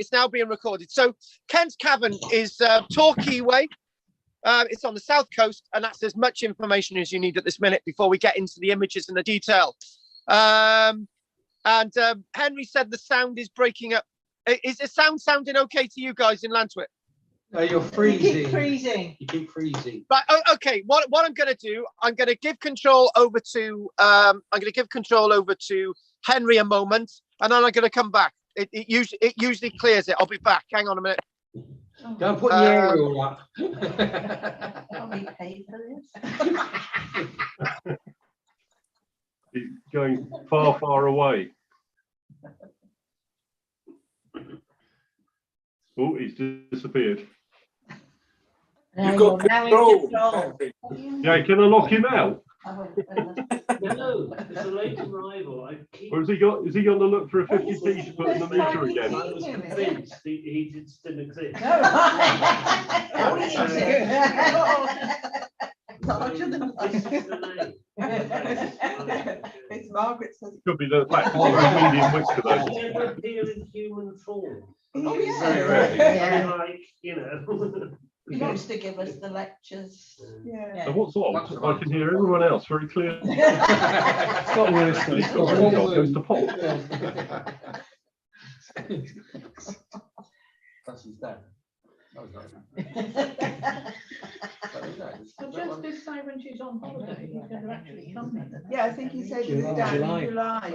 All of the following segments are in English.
it's now being recorded. So Kent's Cavern is Torquay Way. It's on the south coast, and that's as much information as you need at this minute before we get into the images and the detail. Henry said the sound is breaking up. Is the sound sounding okay to you guys in Lantwick? You're freezing. You keep freezing. You keep freezing. Right. Okay. What I'm going to do? I'm going to give control over to. Henry a moment, and then I'm going to come back. It usually clears it. I'll be back. Hang on a minute. Don't put the aerial up. I'll be paid for this. It's going far, far away. Oh, he's disappeared. You've got control. Yeah, can I lock him out? No, it's a late arrival. Or has he got? Is he going to look for a 50p to put in the meter again? I was convinced he just didn't exist. It's Margaret says. Could be the fact that he's medium whisker though. They never appear in human form. Oh, yeah. Very rarely. Yeah. Like, you know. He used to give us the lectures. Yeah. So what's odd? I can hear everyone else very clearly. It's got worse. He's got one dog goes to pop. That's his dad. That was nice. So just this say when she's on holiday, he's going to actually come then. Yeah, I think he said he was down in July.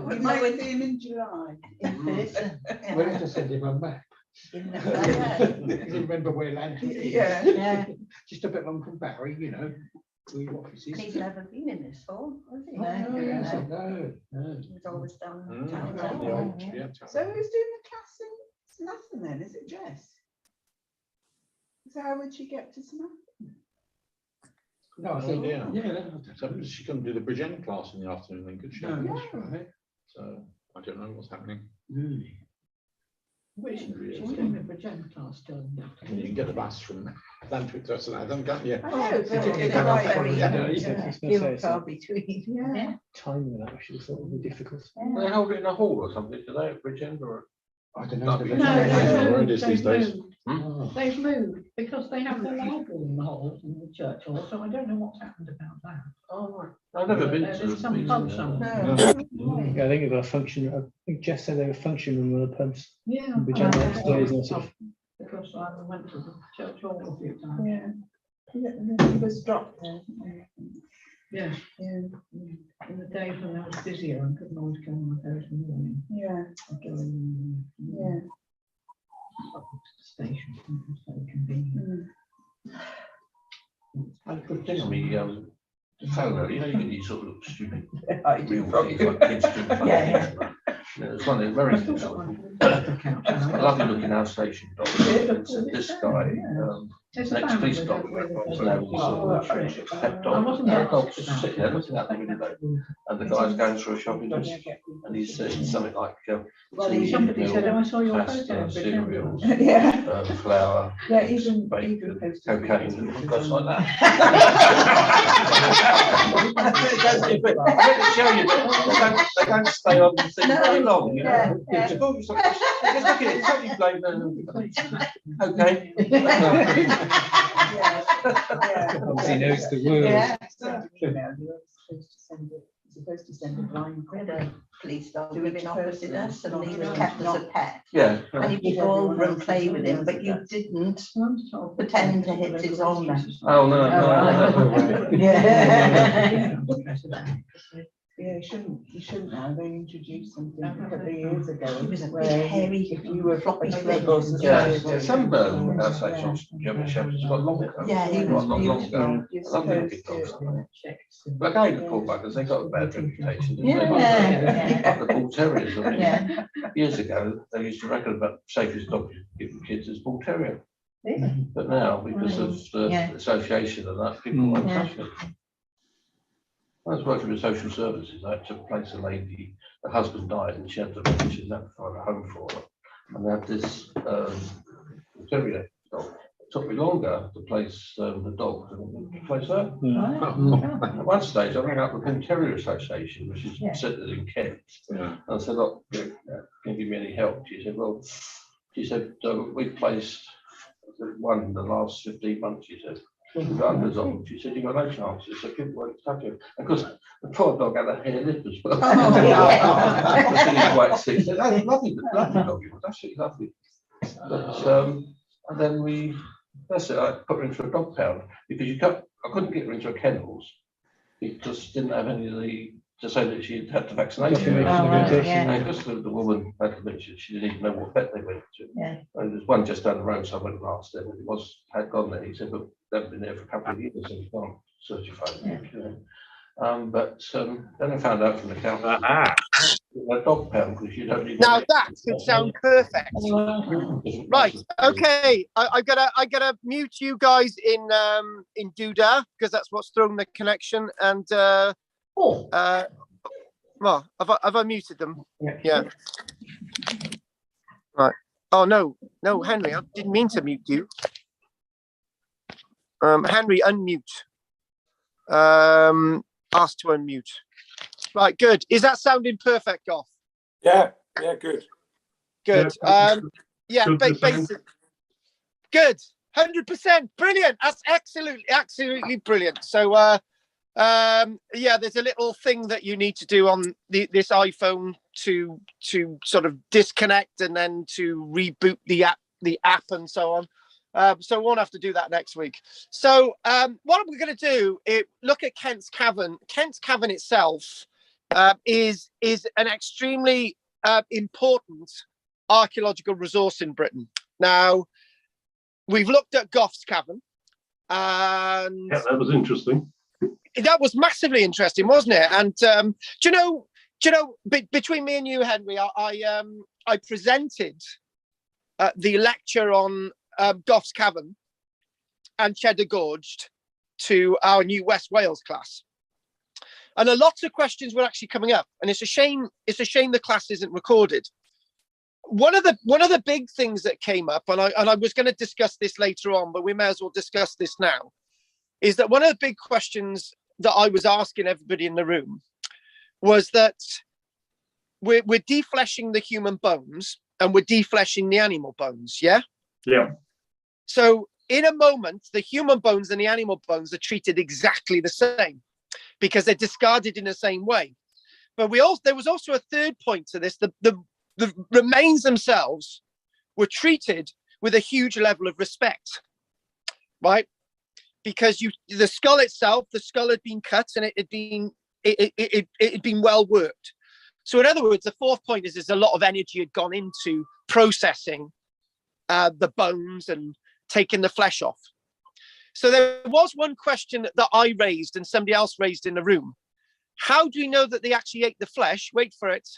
We might see him in July. In person. We'll have to send him a map. Remember where Lantwick is? Yeah. Just a bit long from Barry, you know. He's never been in this hall, has he? No. He's always done. So who's doing the class in Snaffin then? Is it Jess? So how would she get to Snaffin? No, I think So she couldn't do the Bridge End class in the afternoon, then, could she? No, that's right. So I don't know what's happening. Which she's doing the Bridge class still. You can get the bus from Lantwick to Southampton, can't you? I know, but it's few and far between. Yeah. Timing that actually thought would be difficult. They hold it in a hall or something today at Bridge End, or I don't know. these days. They've moved because they have the library in the hall, in the church hall, so I don't know what's happened about that. Oh, right. I've never been to There's some pub somewhere. Yeah, I think they've got a function. I think Jess said they were function room with the pubs. Yeah. Because I went to the church hall a few times. Yeah. He was dropped there. Yeah. In the days when I was busier, I couldn't always go on a Thursday morning. Yeah. I'd go in up to the station. It was so convenient. That's a good thing. I mean, photo, you know, you can sort of look stupid. I do. Real things like kids doing photos. It's one of the very lovely looking outstation dog. This guy, next police dog, was now pet dog. Dog's sitting there looking at the window, and the guy's going through a shopping list, and he's saying something like, somebody said, "Oh, I saw your photo." cereals, Yeah. flour, Even bacon, posted cocaine, and stuff like that. They don't stay on the thing very long, you know. Just look at it, it's only plain okay. Obviously knows the word. Supposed to send a blind Police dog living opposite us, and he was kept as a pet. Yeah. And you could go over and play with him, but you didn't pretend to hit his owner. Oh no. Yeah. Yeah, you shouldn't now. They introduced something a couple of years ago. He was a where big, hairy, if you were floppy floppy leg. legs, Some German Shepherds have got longer. Yeah, he was longer. you're Lovely supposed big to. dogs. But again, the poor buggers, they got a bad reputation. didn't they? Yeah. Like the bull terriers. I mean, Yeah. years ago, they used to reckon about the safest dog you give kids is bull terrier. But now, because of the association of that, people won't touch it. I was working with social services. I had to place a lady, her husband died, and she had to find a home for her. And they had this terrier dog. It took me longer to place the dog than to place her. At one stage, I rang up the Bull Terrier Association, which is centred in Kent. And I said, look, can going to give me any help. She said, well, we've placed one in the last 15 months, she said. With hundreds of them. She said, you've got no chance. She said, people won't touch him. And of course, the poor dog had a hair lip as well. Quite sick. That's lovely dog. It was absolutely lovely. But, and then that's it, I put her into a dog pound because I couldn't get her into a kennels because didn't have any of to say that she'd had the vaccination. And because the woman had dementia, she didn't even know what vet they went to. Yeah. And there's one just down the road, so I went last there, and it had gone there. He said, but they've been there for a couple of years and we can't certify them. Then I found out from the council a dog pound because you don't need. Now that could sound perfect. Right. Okay. I gotta mute you guys in Duda because that's what's thrown the connection. And well, have I muted them? Yeah. Right. Oh no, Henry, I didn't mean to mute you. Henry, unmute. Asked to unmute. Right, good. Is that sounding perfect, Goff? Yeah, good. Good. Basic. Good. 100%. Brilliant. That's absolutely brilliant. So, there's a little thing that you need to do on this iPhone to sort of disconnect and then to reboot the app and so on. So we won't have to do that next week. So what we're going to do is look at Kent's Cavern. Kent's Cavern itself is an extremely important archaeological resource in Britain. Now, we've looked at Goff's Cavern, and that was interesting. That was massively interesting, wasn't it? And do you know, between me and you, Henry, I presented the lecture on Goff's Cavern and Cheddar Gorge to our new West Wales class, and a lot of questions were actually coming up, and it's a shame the class isn't recorded. One of the big things that came up, and I was going to discuss this later on, but we may as well discuss this now, is that one of the big questions that I was asking everybody in the room was that we're defleshing the human bones and we're defleshing the animal bones, yeah? Yeah. So in a moment, the human bones and the animal bones are treated exactly the same because they're discarded in the same way. But there was also a third point to this. The remains themselves were treated with a huge level of respect, right? Because the skull itself, the skull had been cut and it had been well worked. So in other words, the fourth point is a lot of energy had gone into processing the bones and taking the flesh off. So there was one question that I raised and somebody else raised in the room. How do you know that they actually ate the flesh? Wait for it,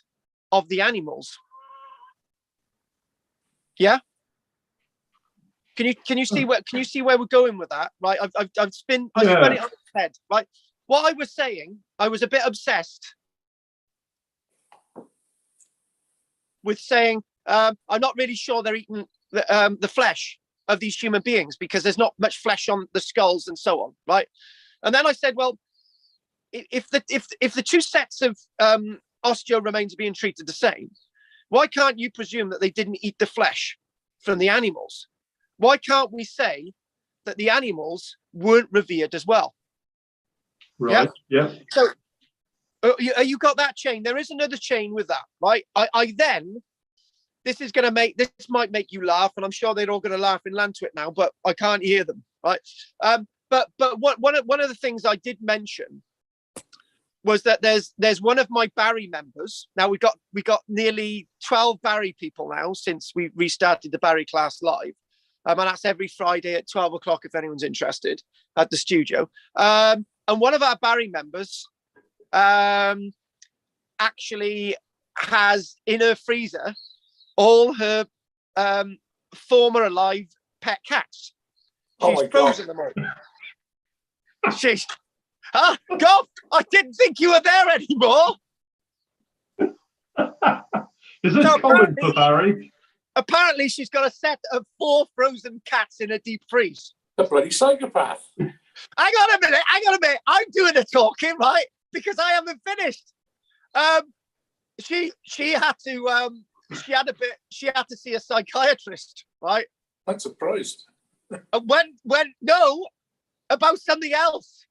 of the animals. Yeah. Can you see where we're going with that? Right. I've spun it on its head. Right. What I was saying, I was a bit obsessed with saying I'm not really sure they're eating the flesh of these human beings because there's not much flesh on the skulls and so on, right? And then I said, well, if the two sets of osteo remains are being treated the same, why can't you presume that they didn't eat the flesh from the animals? Why can't we say that the animals weren't revered as well? Right. Yeah. So you got that chain. There is another chain with that, right? I then. This might make you laugh, and I'm sure they're all going to laugh in Lantwit now, but I can't hear them, right? But one of the things I did mention was that there's one of my Barry members. Now we got nearly 12 Barry people now since we restarted the Barry class live, and that's every Friday at 12 o'clock if anyone's interested at the studio. And one of our Barry members actually has in her freezer all her former alive pet cats. She's frozen them all. She's Goff, I didn't think you were there anymore. Is this common for Barry? Apparently she's got a set of 4 frozen cats in a deep freeze. The bloody psychopath. Hang on a minute. I'm doing the talking, right? Because I haven't finished. She had to she had to see a psychiatrist, right? I'm surprised. And no, about something else.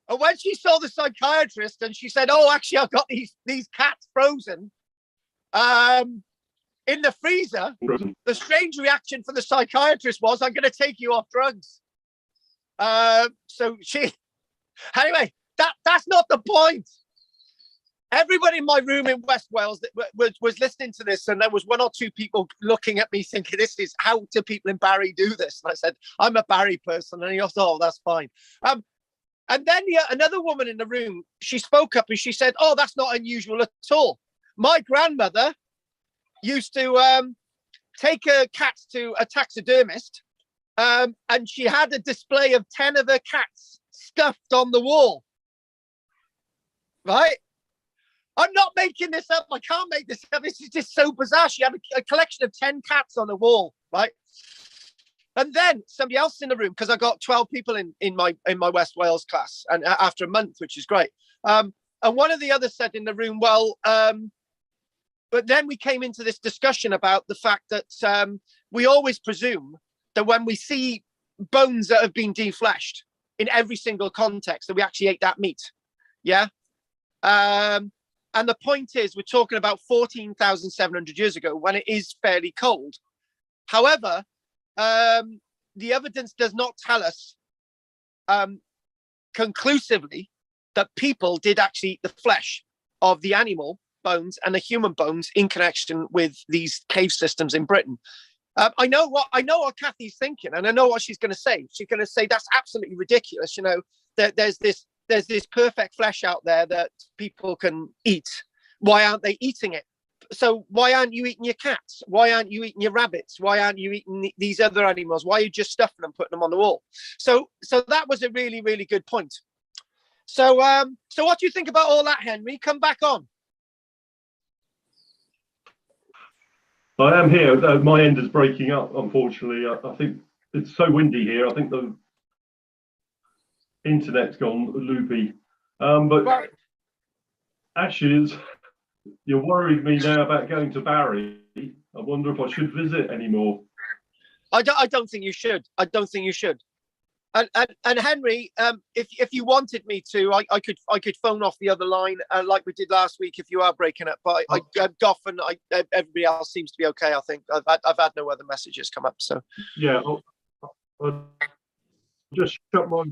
And when she saw the psychiatrist and she said, "Oh, actually, I've got these cats frozen in the freezer," the strange reaction for the psychiatrist was, "I'm going to take you off drugs." So anyway, that's not the point. Everybody in my room in West Wales that was listening to this, and there was one or two people looking at me thinking, "This is, how do people in Barry do this?" And I said, "I'm a Barry person," and he goes, "Oh, that's fine." And then another woman in the room, she spoke up and she said, "Oh, that's not unusual at all. My grandmother used to take her cats to a taxidermist, and she had a display of 10 of her cats stuffed on the wall." Right? I'm not making this up. I can't make this up. This is just so bizarre. She had a collection of 10 cats on the wall, right? And then somebody else in the room, because I got 12 people in my West Wales class, and after a month, which is great. And one of the others said in the room, "Well, but then we came into this discussion about the fact that we always presume that when we see bones that have been defleshed in every single context, that we actually ate that meat." Yeah. And the point is, we're talking about 14,700 years ago, when it is fairly cold. However, the evidence does not tell us conclusively that people did actually eat the flesh of the animal bones and the human bones in connection with these cave systems in Britain. I know what Kathy's thinking, and I know what she's going to say. She's going to say that's absolutely ridiculous. You know, that there's this perfect flesh out there that people can eat. Why aren't they eating it? So why aren't you eating your cats? Why aren't you eating your rabbits? Why aren't you eating these other animals? Why are you just stuffing them, putting them on the wall? So that was a really, really good point. So what do you think about all that, Henry? Come back on. I am here. My end is breaking up, unfortunately. I think it's so windy here. I think the internet's gone loopy. But Right. Ashes, you're worried me now about going to Barry. I wonder if I should visit anymore. I don't think you should. I don't think you should. And Henry, if you wanted me to, I could phone off the other line like we did last week if you are breaking up. But Goff and everybody else seems to be okay. I think I've had no other messages come up. So Yeah, I'll just shut my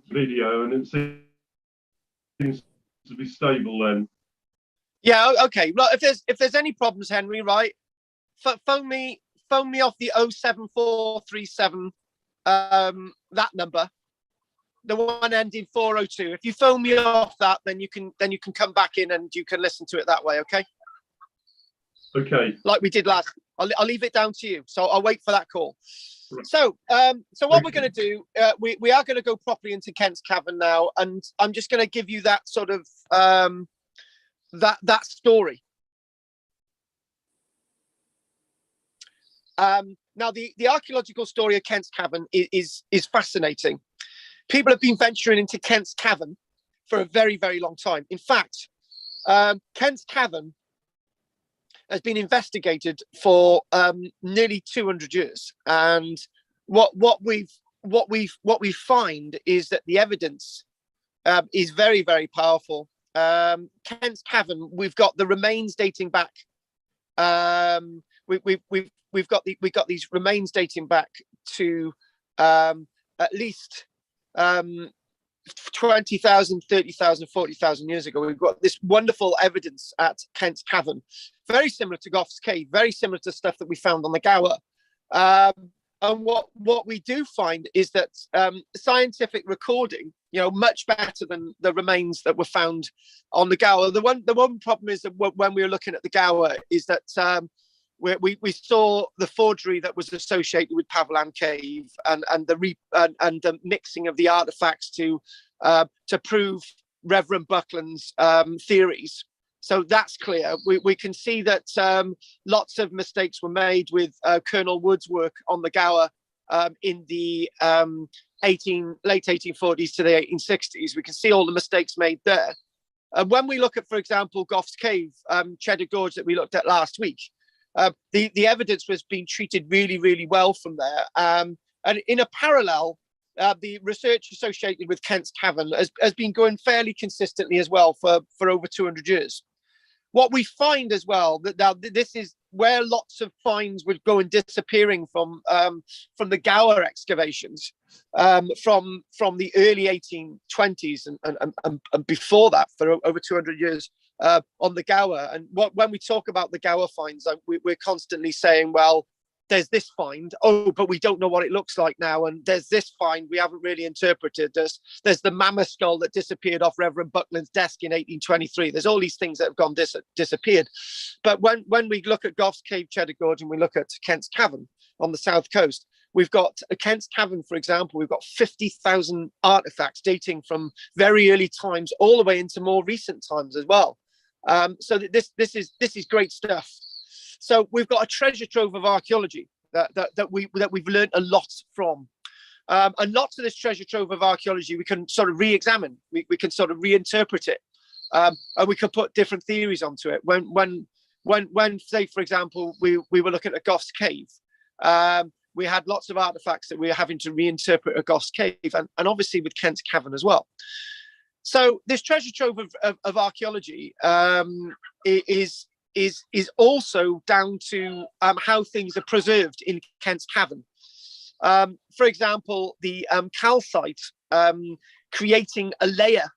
video, and it seems to be stable then. yeah, okay. Well, if there's any problems, Henry, right? Phone me off the 07437. That number, the one ending 402. If you phone me off that, then you can come back in and you can listen to it that way. Okay. Okay. Like we did last. I'll leave it down to you. So I'll wait for that call. Right. So what we're going to do, we are going to go properly into Kent's Cavern now, and I'm just going to give you that sort of that story. Now, the archaeological story of Kent's Cavern is fascinating. People have been venturing into Kent's Cavern for a very, very long time. In fact, Kent's Cavern has been investigated for nearly 200 years, and what we find is that the evidence is very, very powerful. Kent's Cavern, we've got the remains dating back. We've got these remains dating back to at least 20,000, 30,000, 40,000 years ago. We've got this wonderful evidence at Kent's Cavern, very similar to Goff's Cave, very similar to stuff that we found on the Gower. And what we do find is that scientific recording, much better than the remains that were found on the Gower. The one problem is that when we were looking at the Gower is that we saw the forgery that was associated with Pavlan Cave and the mixing of the artifacts to prove Reverend Buckland's theories. So that's clear. We can see that lots of mistakes were made with Colonel Wood's work on the Gower in the late 1840s to the 1860s. We can see all the mistakes made there. When we look at, for example, Goff's Cave, Cheddar Gorge that we looked at last week, the evidence was being treated really, really well from there. And in a parallel, the research associated with Kent's Cavern has been going fairly consistently as well for over 200 years. What we find as well, that now this is where lots of finds would go and disappearing from the Gower excavations from the early 1820s and before that for over 200 years on the Gower. And when we talk about the Gower finds, we're constantly saying, well, there's this find, but we don't know what it looks like now. And there's this find we haven't really interpreted. There's the mammoth skull that disappeared off Reverend Buckland's desk in 1823. There's all these things that have gone disappeared. But when we look at Goff's Cave, Cheddar Gorge, and we look at Kent's Cavern on the south coast, we've got Kent's Cavern, for example, we've got 50,000 artifacts dating from very early times all the way into more recent times as well. So this is great stuff. So we've got a treasure trove of archaeology that we've learned a lot from. And lots of this treasure trove of archaeology we can sort of re-examine. We can sort of reinterpret it, and we can put different theories onto it. When say, for example, we were looking at Goff's Cave, we had lots of artifacts that we were having to reinterpret at Goff's Cave, and obviously with Kent's Cavern as well. So this treasure trove of archaeology is also down to how things are preserved in Kent's Cavern. For example, the calcite creating a layer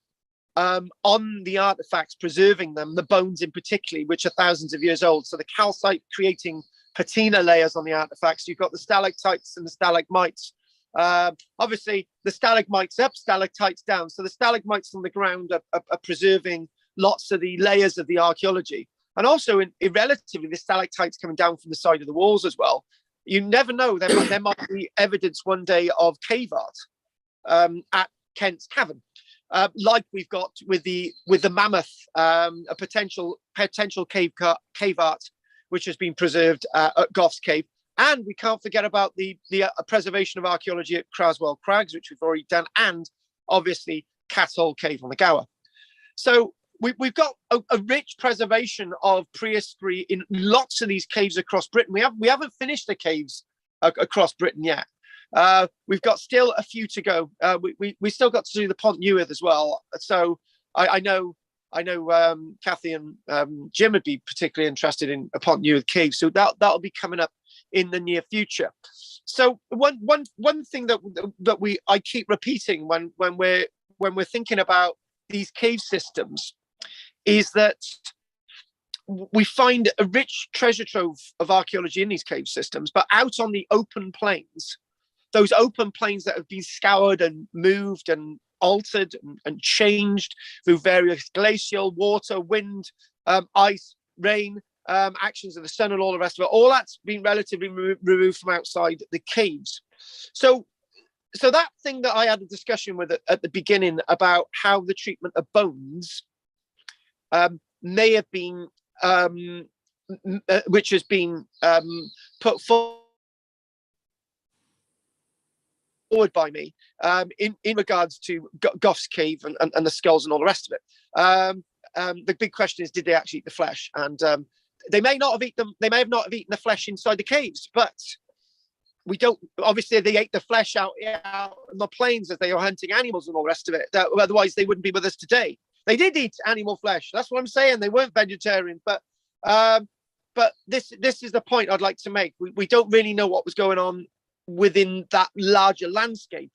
on the artifacts, preserving them, the bones in particular, which are thousands of years old. So the calcite creating patina layers on the artifacts. You've got the stalactites and the stalagmites. Obviously, the stalagmites up, stalactites down. So the stalagmites on the ground are preserving lots of the layers of the archaeology. And also, in relatively, the stalactites coming down from the side of the walls as well. You never know. There might be evidence one day of cave art at Kent's Cavern, like we've got with the mammoth, a potential cave art which has been preserved at Goff's Cave. And we can't forget about the preservation of archaeology at Craswell Crags, which we've already done, and obviously Cathole Cave on the Gower. So we've got a rich preservation of prehistory in lots of these caves across Britain. We haven't finished the caves across Britain yet. We've got still a few to go. We still got to do the Pont Newydd as well. So I know Kathy and Jim would be particularly interested in a Pont Newydd cave. So that'll be coming up in the near future. So one thing that I keep repeating when we're thinking about these cave systems is that we find a rich treasure trove of archaeology in these cave systems, but out on the open plains, those open plains that have been scoured and moved and altered and changed through various glacial, water, wind, ice, rain, actions of the sun and all the rest of it, all that's been relatively removed from outside the caves. So that thing that I had a discussion with at the beginning about how the treatment of bones may have been, which has been put forward by me in regards to Goff's Cave and the skulls and all the rest of it. The big question is, did they actually eat the flesh? And they may not have eaten them. They may have not have eaten the flesh inside the caves, but we don't. Obviously, they ate the flesh out on the plains as they were hunting animals and all the rest of it. Otherwise, they wouldn't be with us today. They did eat animal flesh. That's what I'm saying. They weren't vegetarian, but this is the point I'd like to make. We don't really know what was going on within that larger landscape,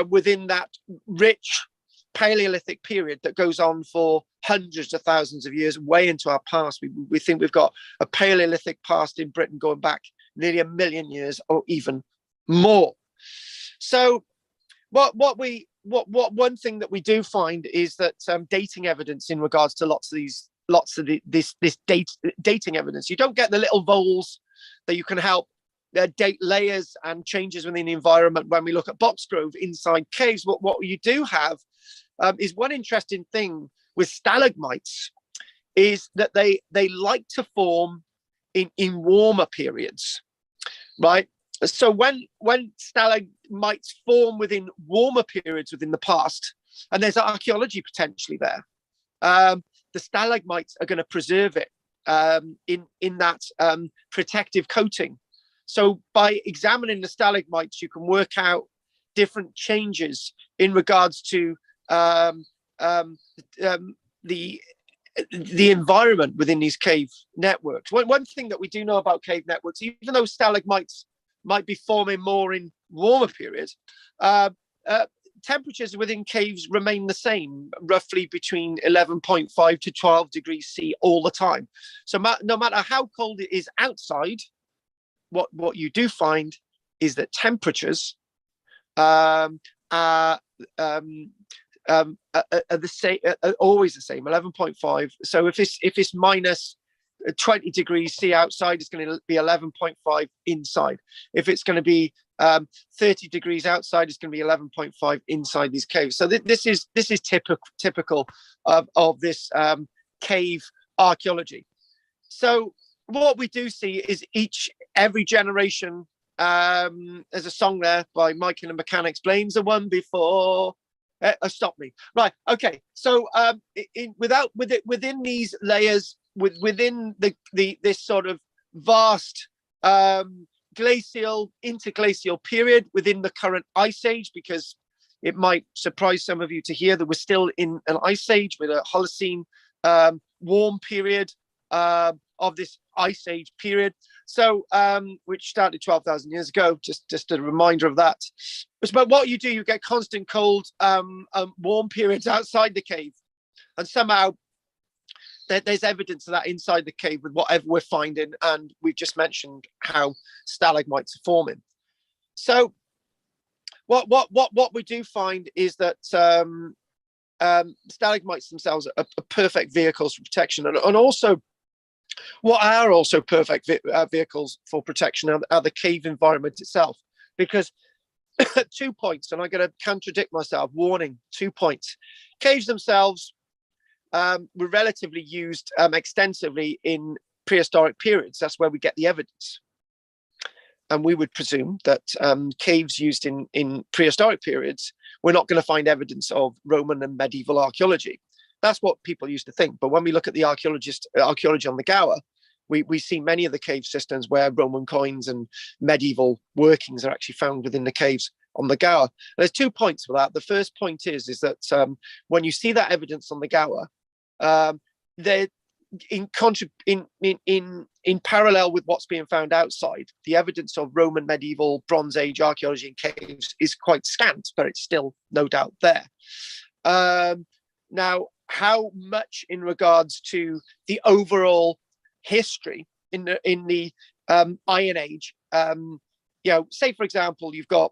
within that rich Paleolithic period that goes on for hundreds of thousands of years, way into our past. We think we've got a Paleolithic past in Britain going back nearly 1 million years or even more. So one thing that we do find is that dating evidence in regards to lots of this dating evidence. You don't get the little voles that you can help date layers and changes within the environment when we look at Boxgrove inside caves. What you do have is one interesting thing with stalagmites is that they like to form in warmer periods, right? So when stalagmites form within warmer periods within the past, and there's archaeology potentially there, the stalagmites are going to preserve it in that protective coating. So by examining the stalagmites, you can work out different changes in regards to the environment within these cave networks. One thing that we do know about cave networks, even though stalagmites might be forming more in warmer periods, temperatures within caves remain the same, roughly between 11.5 to 12 degrees C all the time. So no matter how cold it is outside, what you do find is that temperatures are the same, always the same, 11.5. So if it's minus 20 degrees C outside, it's going to be 11.5 inside. If it's going to be 30 degrees outside, it's going to be 11.5 inside these caves. So this is typical of this cave archaeology. So what we do see is every generation, there's a song there by Mike and the Mechanics, blames the one before. Stop me. Right. Okay. So within these layers, within this sort of vast glacial, interglacial period within the current ice age, because it might surprise some of you to hear that we're still in an ice age with a Holocene warm period of this ice age period. So which started 12,000 years ago, just a reminder of that. But what you do, you get constant cold warm periods outside the cave, and somehow there's evidence of that inside the cave with whatever we're finding, and we've just mentioned how stalagmites are forming. So what we do find is that stalagmites themselves are perfect vehicles for protection, and also what are also perfect vehicles for protection are the cave environment itself. Because 2 points, and I'm going to contradict myself, warning, 2 points. Caves themselves were relatively used extensively in prehistoric periods. That's where we get the evidence. And we would presume that caves used in prehistoric periods, we're not going to find evidence of Roman and medieval archaeology. That's what people used to think. But when we look at the archaeology on the Gower, we see many of the cave systems where Roman coins and medieval workings are actually found within the caves on the Gower. There's 2 points for that. The first point is that when you see that evidence on the Gower, they're in parallel with what's being found outside. The evidence of Roman, medieval, Bronze Age archaeology in caves is quite scant, but it's still no doubt there. Now, how much in regards to the overall history in the Iron Age? Say for example, you've got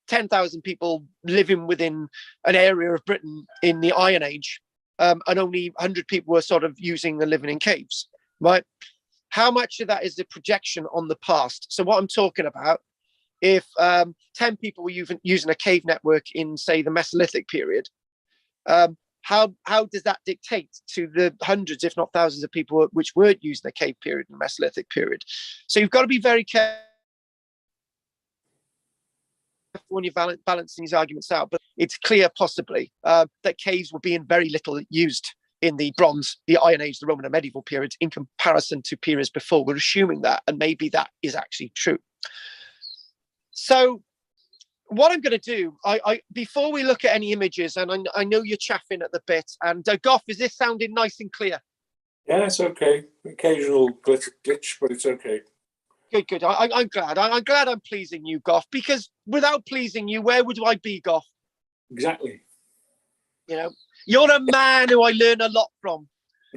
10,000 people living within an area of Britain in the Iron Age, and only 100 people were sort of using and living in caves, right? How much of that is the projection on the past? So what I'm talking about, if 10 people were using a cave network in, say, the Mesolithic period, how does that dictate to the hundreds, if not thousands of people which weren't using the cave period in the Mesolithic period? So you've got to be very careful when you're balancing these arguments out, but it's clear possibly that caves were being very little used in the Bronze, the Iron Age, the Roman and medieval periods in comparison to periods before. We're assuming that, and maybe that is actually true. So what I'm going to do, I before we look at any images, and I know you're chaffing at the bit, and Goff, is this sounding nice and clear? Yeah, it's okay. Occasional glitch, but it's okay. Good. I'm glad. I'm glad I'm pleasing you, Goff, because without pleasing you, where would I be, Goff? Exactly. You know, you're a man who I learn a lot from.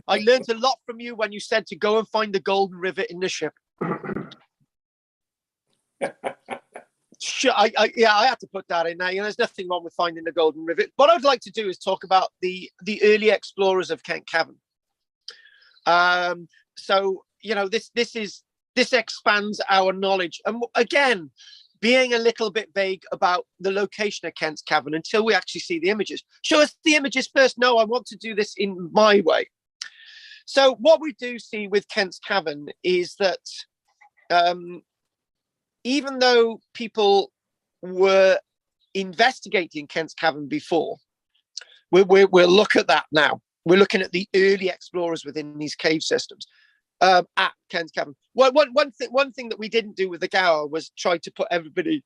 I learned a lot from you when you said to go and find the golden rivet in the ship. Sure, I had to put that in there. You know, there's nothing wrong with finding the golden rivet. What I'd like to do is talk about the early explorers of Kent Cavern. So you know, this expands our knowledge, and again, being a little bit vague about the location of Kent's Cavern until we actually see the images. Show us the images first. No, I want to do this in my way. So what we do see with Kent's Cavern is that even though people were investigating Kent's Cavern before, we'll look at that now. We're looking at the early explorers within these cave systems at Ken's Cavern. One thing that we didn't do with the Gower was try to put everybody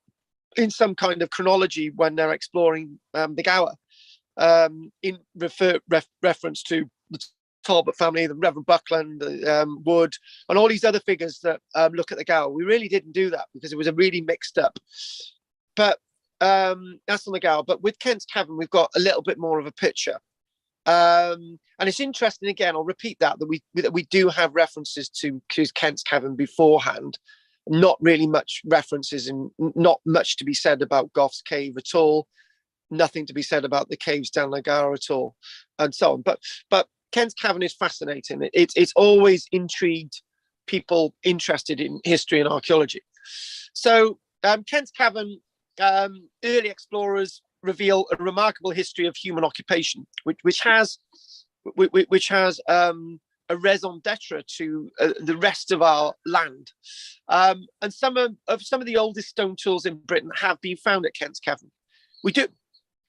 in some kind of chronology when they're exploring the Gower, in reference to the Talbot family, the Reverend Buckland, Wood, and all these other figures that look at the Gower. We really didn't do that because it was a really mixed up. But that's on the Gower. But with Kent's Cavern, we've got a little bit more of a picture. And it's interesting, again, I'll repeat that we do have references to Kent's Cavern beforehand. Not really much references, and not much to be said about Goff's Cave at all. Nothing to be said about the caves down the Gower at all, and so on. But Kent's Cavern is fascinating. It's always intrigued people interested in history and archaeology. So Kent's Cavern, early explorers reveal a remarkable history of human occupation, which has a raison d'etre to the rest of our land. And some of the oldest stone tools in Britain have been found at Kent's Cavern. We do.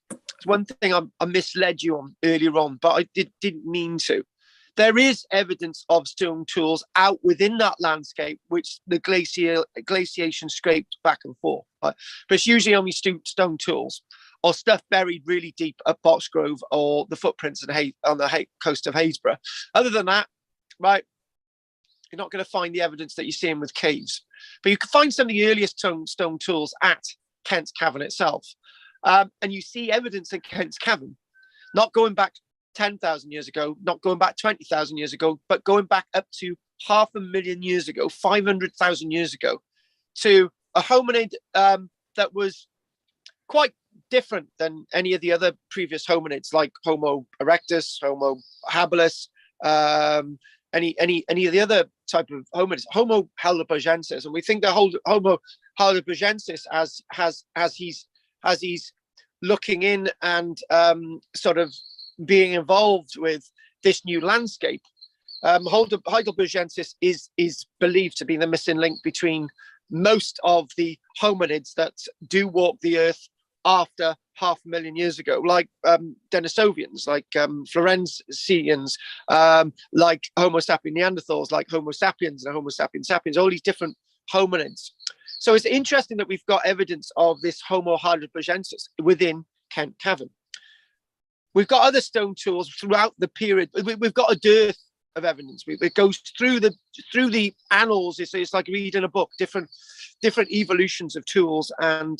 It's one thing I misled you on earlier on, but I didn't mean to. There is evidence of stone tools out within that landscape, which the glaciation scraped back and forth. But it's usually only stone tools or stuff buried really deep at Boxgrove or the footprints on the coast of Haysborough. Other than that, right, you're not going to find the evidence that you're seeing with caves. But you can find some of the earliest stone tools at Kent's Cavern itself. And you see evidence in Kent's Cavern, not going back 10,000 years ago, not going back 20,000 years ago, but going back up to 500,000 years ago, 500,000 years ago, to a hominid that was quite different than any of the other previous hominids, like Homo erectus, Homo habilis, any of the other type of hominids, Homo heidelbergensis. And we think the whole Homo heidelbergensis as he's looking in and sort of being involved with this new landscape. Heidelbergensis is believed to be the missing link between most of the hominids that do walk the earth after 500,000 years ago, like Denisovians, like Florenzians, like Homo sapien Neanderthals, like Homo sapiens and Homo sapiens sapiens, all these different hominids. So it's interesting that we've got evidence of this Homo heidelbergensis within Kent Cavern. We've got other stone tools throughout the period. We've got a dearth of evidence. It goes through the annals. It's like reading a book, different evolutions of tools. And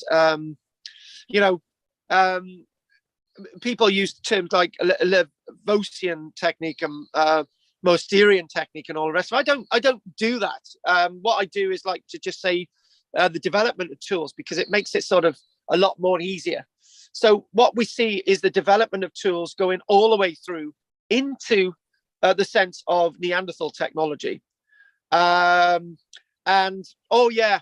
people use terms like Levosian technique and Mosterian technique and all the rest. I don't do that. What I do is like to just say the development of tools, because it makes it sort of a lot more easier. So what we see is the development of tools going all the way through into the sense of Neanderthal technology. And oh yeah,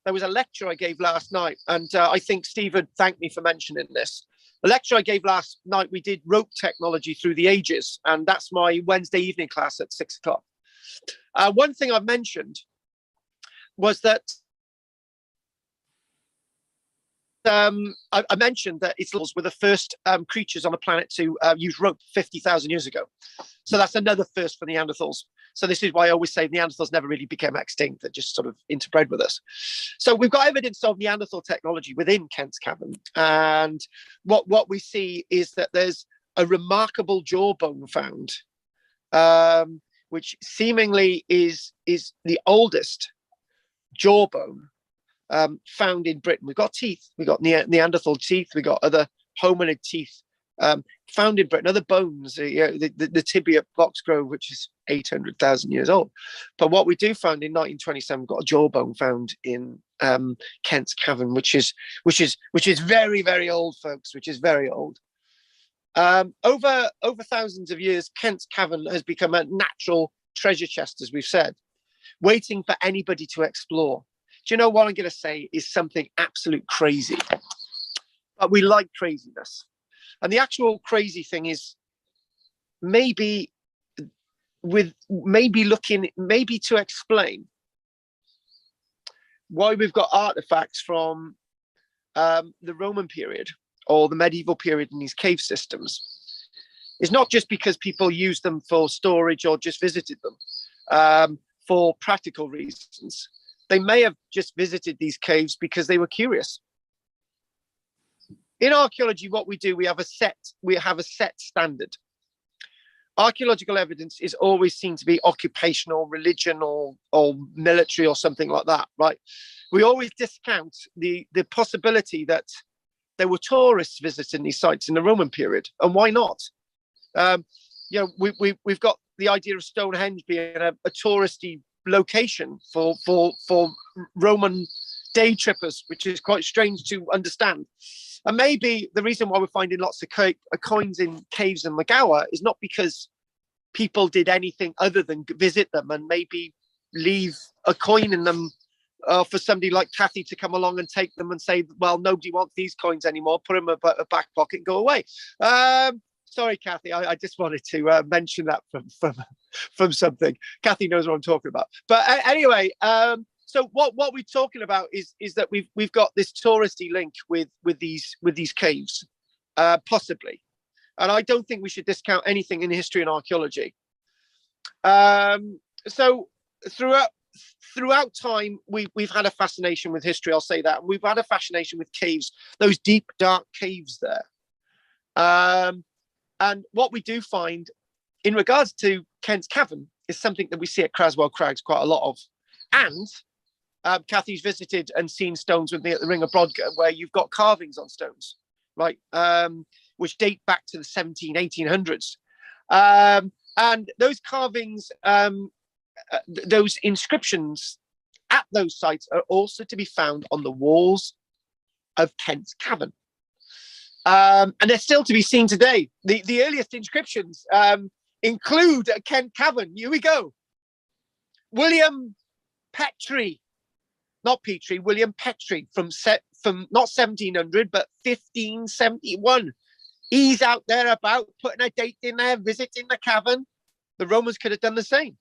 there was a lecture I gave last night, and I think Stephen thanked me for mentioning this. The lecture I gave last night, we did rope technology through the ages, and that's my Wednesday evening class at 6 o'clock. One thing I mentioned was that I mentioned that Itzels were the first creatures on the planet to use rope 50,000 years ago. So that's another first for Neanderthals. So this is why I always say Neanderthals never really became extinct. They just sort of interbred with us. So we've got evidence of Neanderthal technology within Kent's Cavern. And what we see is that there's a remarkable jawbone found, which seemingly is the oldest jawbone found in Britain. We've got teeth, we've got Neanderthal teeth, we've got other hominid teeth found in Britain, other bones, the tibia of Boxgrove, which is 800,000 years old. But what we do find in 1927, got a jawbone found in Kent's Cavern, which is very, very old, folks, which is very old. Over thousands of years, Kent's Cavern has become a natural treasure chest, as we've said, waiting for anybody to explore. Do you know what I'm going to say is something absolute crazy? But we like craziness. And the actual crazy thing is maybe to explain why we've got artifacts from the Roman period or the medieval period in these cave systems is not just because people used them for storage or just visited them for practical reasons. They may have just visited these caves because they were curious. In archaeology, what we do, we have a set standard. Archaeological evidence is always seen to be occupational, religion, or military, or something like that, right? We always discount the possibility that there were tourists visiting these sites in the Roman period, and why not? We've got the idea of Stonehenge being a touristy location for Roman day trippers, which is quite strange to understand. And maybe the reason why we're finding lots of coins in caves in Magawa is not because people did anything other than visit them and maybe leave a coin in them for somebody like Kathy to come along and take them and say, well, nobody wants these coins anymore, put them in a back pocket and go away. Sorry, Kathy, I just wanted to mention that from something. Kathy knows what I'm talking about. But anyway, so what we're talking about is that we've got this touristy link with these caves, possibly, and I don't think we should discount anything in history and archaeology. So throughout time, we've had a fascination with history. I'll say that, and we've had a fascination with caves, those deep, dark caves there. And what we do find in regards to Kent's Cavern is something that we see at Craswell Crags quite a lot of. And Kathy's visited and seen stones with me at the Ring of Brodgar, where you've got carvings on stones, right, which date back to the 1800s. And those carvings, those inscriptions at those sites are also to be found on the walls of Kent's Cavern. And they're still to be seen today. The earliest inscriptions include Kent Cavern. Here we go. William Petrie, not Petrie, William Petrie from not 1700, but 1571. He's out there about putting a date in there, visiting the cavern. The Romans could have done the same,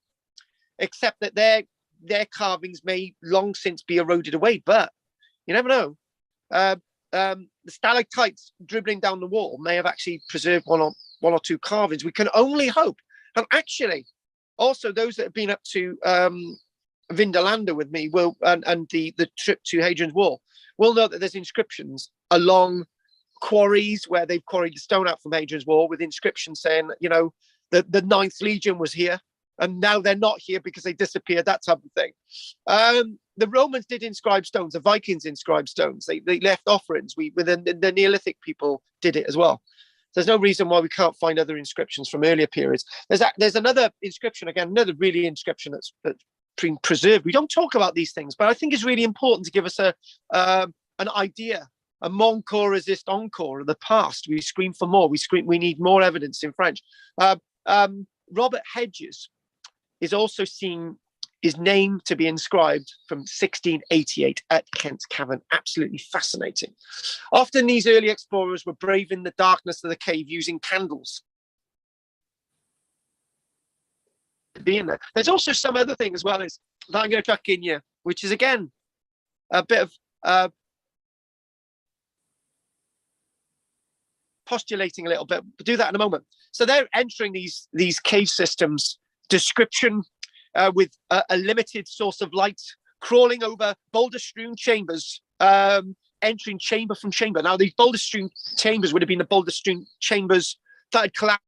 except that their carvings may long since be eroded away. But you never know. The stalactites dribbling down the wall may have actually preserved one or two carvings. We can only hope. And actually, also those that have been up to Vindolanda with me will, and the trip to Hadrian's Wall, will know that there's inscriptions along quarries where they've quarried the stone out from Hadrian's Wall with inscriptions saying, the Ninth Legion was here, and now they're not here because they disappeared, that type of thing. The Romans did inscribe stones. The Vikings inscribed stones. They left offerings. The Neolithic people did it as well. There's no reason why we can't find other inscriptions from earlier periods. There's another inscription, again, another really inscription that's been preserved. We don't talk about these things, but I think it's really important to give us an idea. A mon corps resist encore of the past. We scream for more. We need more evidence in French. Robert Hedges is also seen his name to be inscribed from 1688 at Kent's Cavern. Absolutely fascinating. Often these early explorers were braving the darkness of the cave using candles. Being there. There's also some other thing as well that I'm going to chuck in here, which is again a bit of postulating a little bit. We'll do that in a moment. So they're entering these cave systems. Description with a limited source of light, crawling over boulder-strewn chambers, entering chamber from chamber. Now, these boulder-strewn chambers would have been the boulder-strewn chambers that had collapsed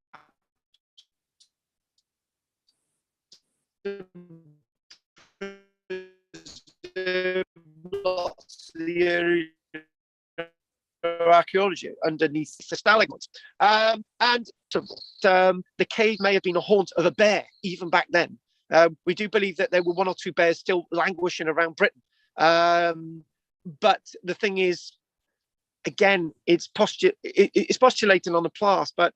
the archaeology underneath the stalagmites. And the cave may have been a haunt of a bear even back then. We do believe that there were one or two bears still languishing around Britain. But the thing is, again, it's postulating on the past. But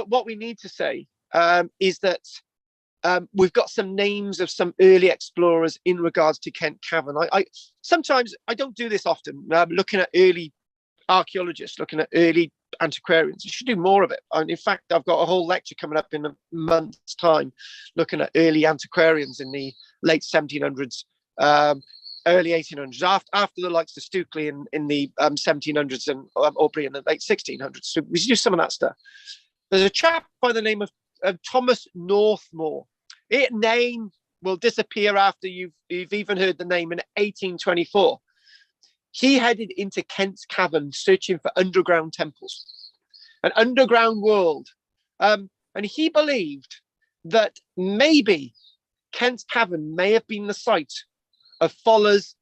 what we need to say is that we've got some names of some early explorers in regards to Kent Cavern. Sometimes I don't do this often. Looking at early archaeologists, looking at early antiquarians, you should do more of it. In fact, I've got a whole lecture coming up in a month's time, looking at early antiquarians in the late 1700s, early 1800s, after the likes of Stukely in the 1700s and Aubrey in the late 1600s. So we do some of that stuff. There's a chap by the name of Thomas Northmore. It name will disappear after you've even heard the name in 1824. He headed into Kent's Cavern searching for underground temples, an underground world. And he believed that maybe Kent's Cavern may have been the site of followers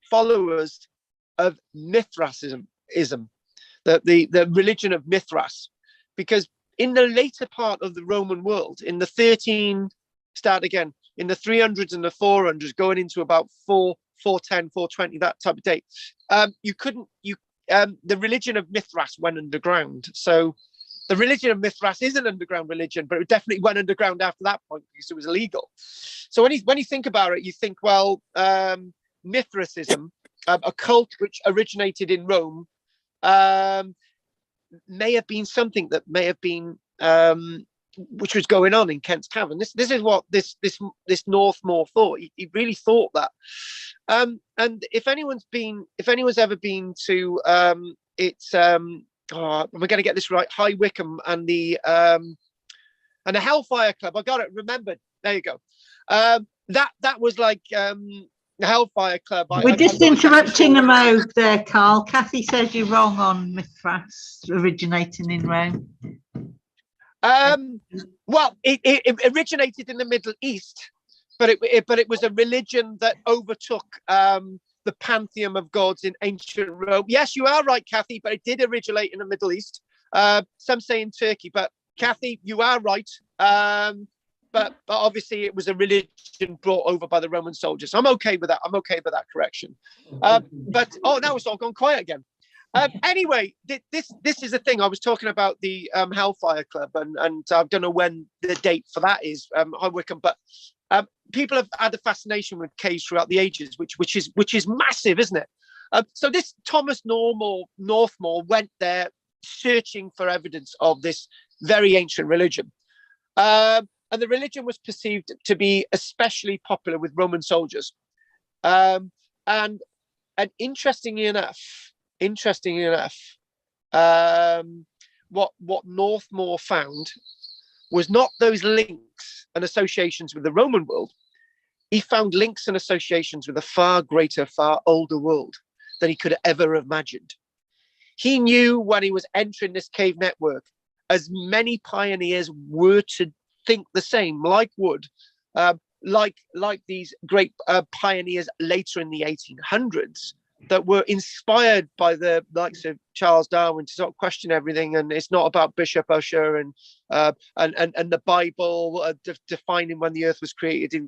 of Mithrasism, the religion of Mithras, because in the later part of the Roman world, in the 300s and the 400s, going into about 410, 420, that type of date, the religion of Mithras went underground. So the religion of Mithras is an underground religion, but it definitely went underground after that point because it was illegal. So when you think about it, you think, well, Mithrasism, a cult which originated in Rome, may have been something that may have been which was going on in Kent's Cavern. This is what this Northmore thought. He really thought that. And if anyone's ever been to we're going to get this right, High Wycombe and the Hellfire Club. I got it remembered. There you go. That was like the Hellfire Club. We're just interrupting a moment there, Carl. Kathy says you're wrong on Mithras originating in Rome. Well, it originated in the Middle East, but it was a religion that overtook the pantheon of gods in ancient Rome. Yes, you are right, Kathy, but it did originate in the Middle East. Some say in Turkey, but Kathy, you are right. But obviously it was a religion brought over by the Roman soldiers. I'm okay with that. I'm okay with that correction. But now it's all gone quiet again. Anyway, this is the thing. I was talking about the Hellfire Club, and I don't know when the date for that is, High Wycombe, but people have had a fascination with caves throughout the ages, which is massive, isn't it? So this Thomas Northmore went there searching for evidence of this very ancient religion. And the religion was perceived to be especially popular with Roman soldiers. And interestingly enough, what Northmore found was not those links and associations with the Roman world. He found links and associations with a far greater, far older world than he could ever have imagined. He knew when he was entering this cave network, as many pioneers were to think the same, like Wood, like these great pioneers later in the 1800s that were inspired by the likes of Charles Darwin to sort of question everything, and it's not about Bishop Ussher and the Bible defining when the Earth was created in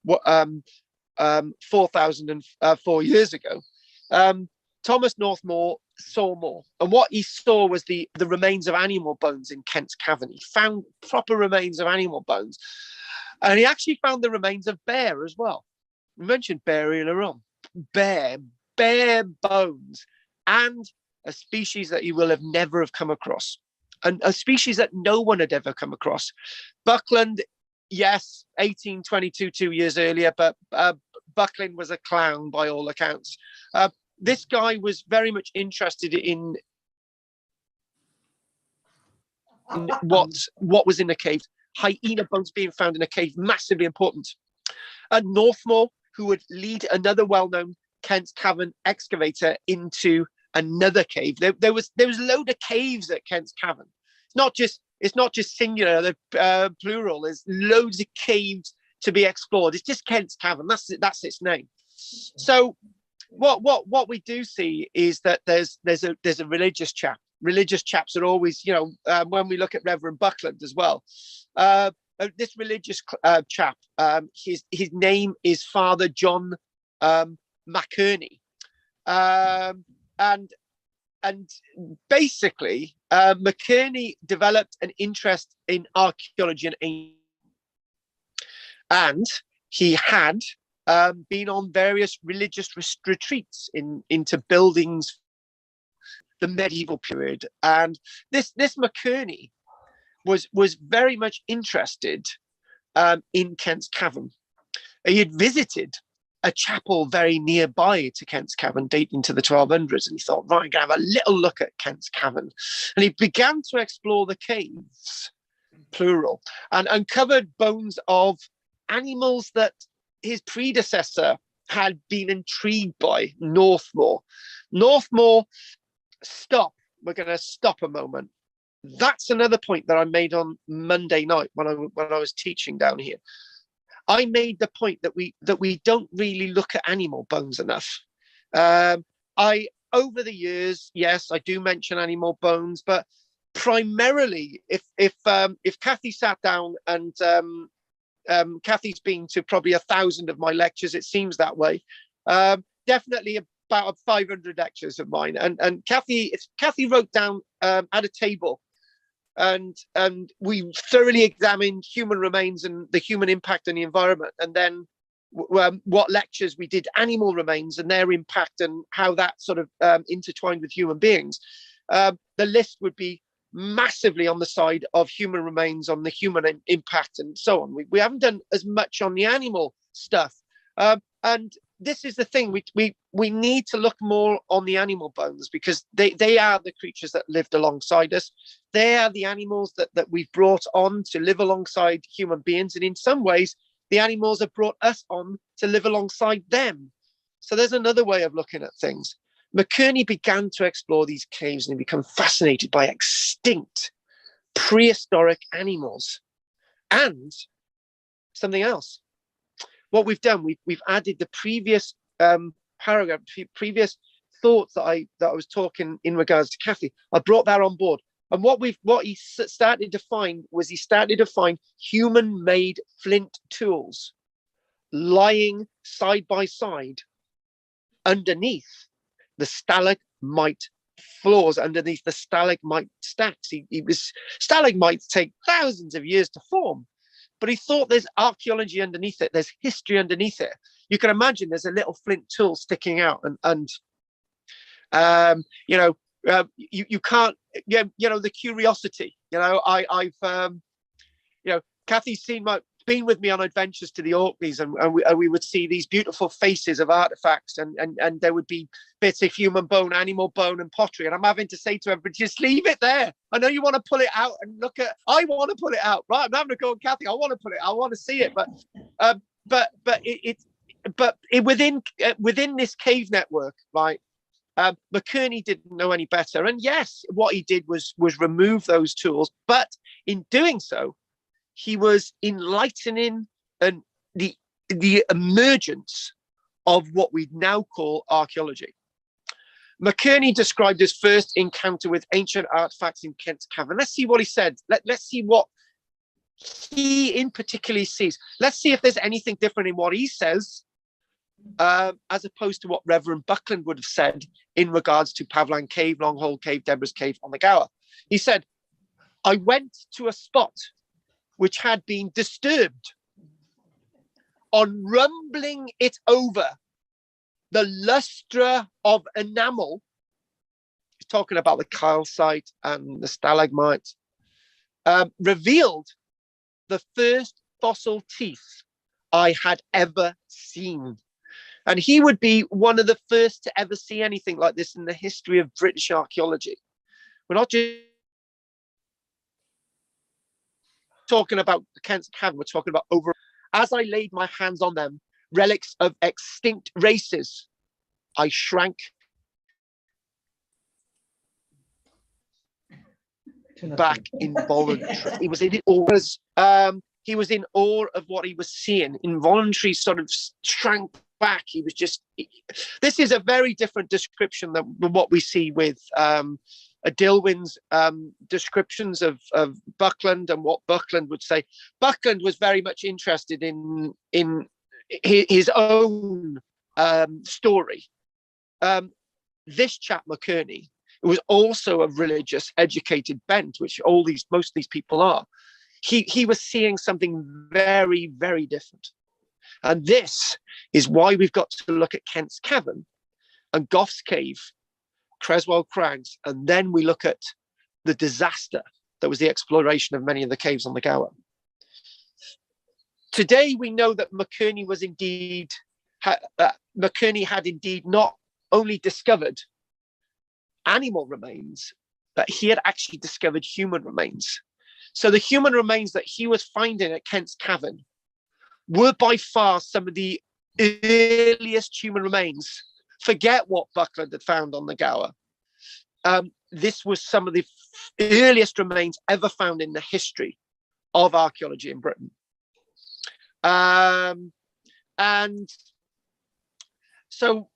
4,004 years ago. Thomas Northmore saw more, and what he saw was the remains of animal bones in Kent's Cavern. He found proper remains of animal bones, and he actually found the remains of bear as well. We mentioned bear earlier on. Bear bones, and a species that you will have never have come across, and a species that no one had ever come across. Buckland, yes, 1822, 2 years earlier, but Buckland was a clown by all accounts. This guy was very much interested in what was in the cave. Hyena bones being found in a cave, massively important. Northmore, who would lead another well-known Kent's Cavern excavator into another cave. There was a load of caves at Kent's Cavern. It's not just singular, the plural. There's loads of caves to be explored. It's just Kent's Cavern. That's its name. So what we do see is that there's a religious chap. Religious chaps are always, when we look at Reverend Buckland as well. This religious chap, his name is Father John McKerney, and basically McKerney developed an interest in archaeology and he had been on various religious retreats into buildings the medieval period, and this McKerney was very much interested in Kent's Cavern. He had visited a chapel very nearby to Kent's Cavern, dating to the 1200s, and he thought, right, I'm going to have a little look at Kent's Cavern. And he began to explore the caves, plural, and uncovered bones of animals that his predecessor had been intrigued by. Northmore, stop. We're going to stop a moment. That's another point that I made on Monday night when I was teaching down here. I made the point that we don't really look at animal bones enough. Over the years, yes, I do mention animal bones, but primarily, if Kathy sat down and Kathy's been to probably 1,000 of my lectures, it seems that way. Definitely about 500 lectures of mine, and Kathy wrote down at a table. And we thoroughly examined human remains and the human impact on the environment, and then what lectures we did animal remains and their impact and how that sort of intertwined with human beings. The list would be massively on the side of human remains, on the human impact and so on. We haven't done as much on the animal stuff, and this is the thing, we need to look more on the animal bones, because they are the creatures that lived alongside us. They are the animals that we've brought on to live alongside human beings, and in some ways the animals have brought us on to live alongside them. So there's another way of looking at things. McKerney began to explore these caves and he became fascinated by extinct prehistoric animals and something else. What we've done, we've added the previous paragraph, previous thoughts that I was talking in regards to Kathy. I brought that on board, and what he started to find was human-made flint tools lying side by side underneath the stalagmite floors, underneath the stalagmite stacks. Stalagmites take thousands of years to form. But he thought there's archaeology underneath it. There's history underneath it. You can imagine there's a little flint tool sticking out, and you can't, the curiosity. Kathy's been with me on adventures to the Orkneys, and we would see these beautiful faces of artifacts, and there would be bits of human bone, animal bone, and pottery. And I'm having to say to everybody, just leave it there. I know you want to pull it out and look at. I want to pull it out, right? I'm having to go on Kathy. I want to pull it. I want to see it, but within this cave network, right? McKerney didn't know any better, and yes, what he did was remove those tools, but in doing so, he was enlightening the emergence of what we now call archaeology. McKerney described his first encounter with ancient artifacts in Kent's Cavern. Let's see what he said. Let's see what he in particular sees. Let's see if there's anything different in what he says, as opposed to what Reverend Buckland would have said in regards to Pavlan Cave, Longhole Cave, Deborah's Cave on the Gower. He said, I went to a spot which had been disturbed. On rumbling it over, the lustre of enamel, he's talking about the calcite and the stalagmites, revealed the first fossil teeth I had ever seen. And he would be one of the first to ever see anything like this in the history of British archaeology. We're not just talking about Kent's Cavern, we're talking about over. As I laid my hands on them, relics of extinct races, I shrank back involuntarily. He was in awe of what he was seeing. Involuntary sort of shrank back. He was just. This is a very different description than what we see with Dilwyn's descriptions of Buckland and what Buckland would say. Buckland was very much interested in his own story. This chap McKerney was also a religious, educated bent, which most of these people are. He was seeing something very, very different, and this is why we've got to look at Kent's Cavern and Goff's Cave, Creswell Crags, and then we look at the disaster that was the exploration of many of the caves on the Gower. Today, we know that McKerney McKerney had indeed not only discovered animal remains, but he had actually discovered human remains. So the human remains that he was finding at Kent's Cavern were by far some of the earliest human remains. Forget what Buckland had found on the Gower. This was some of the earliest remains ever found in the history of archaeology in Britain. And so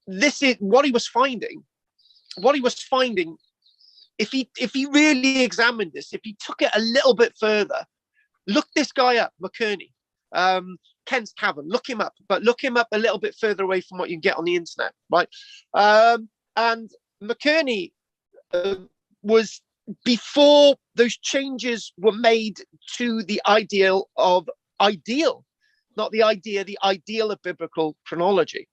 this is what he was finding. What he was finding, if he really examined this, if he took it a little bit further, look this guy up, McKerney, Kent's Cavern, look him up, but look him up a little bit further away from what you can get on the internet, right? And McKerney was, before those changes were made to the ideal, not the idea, the ideal of biblical chronology.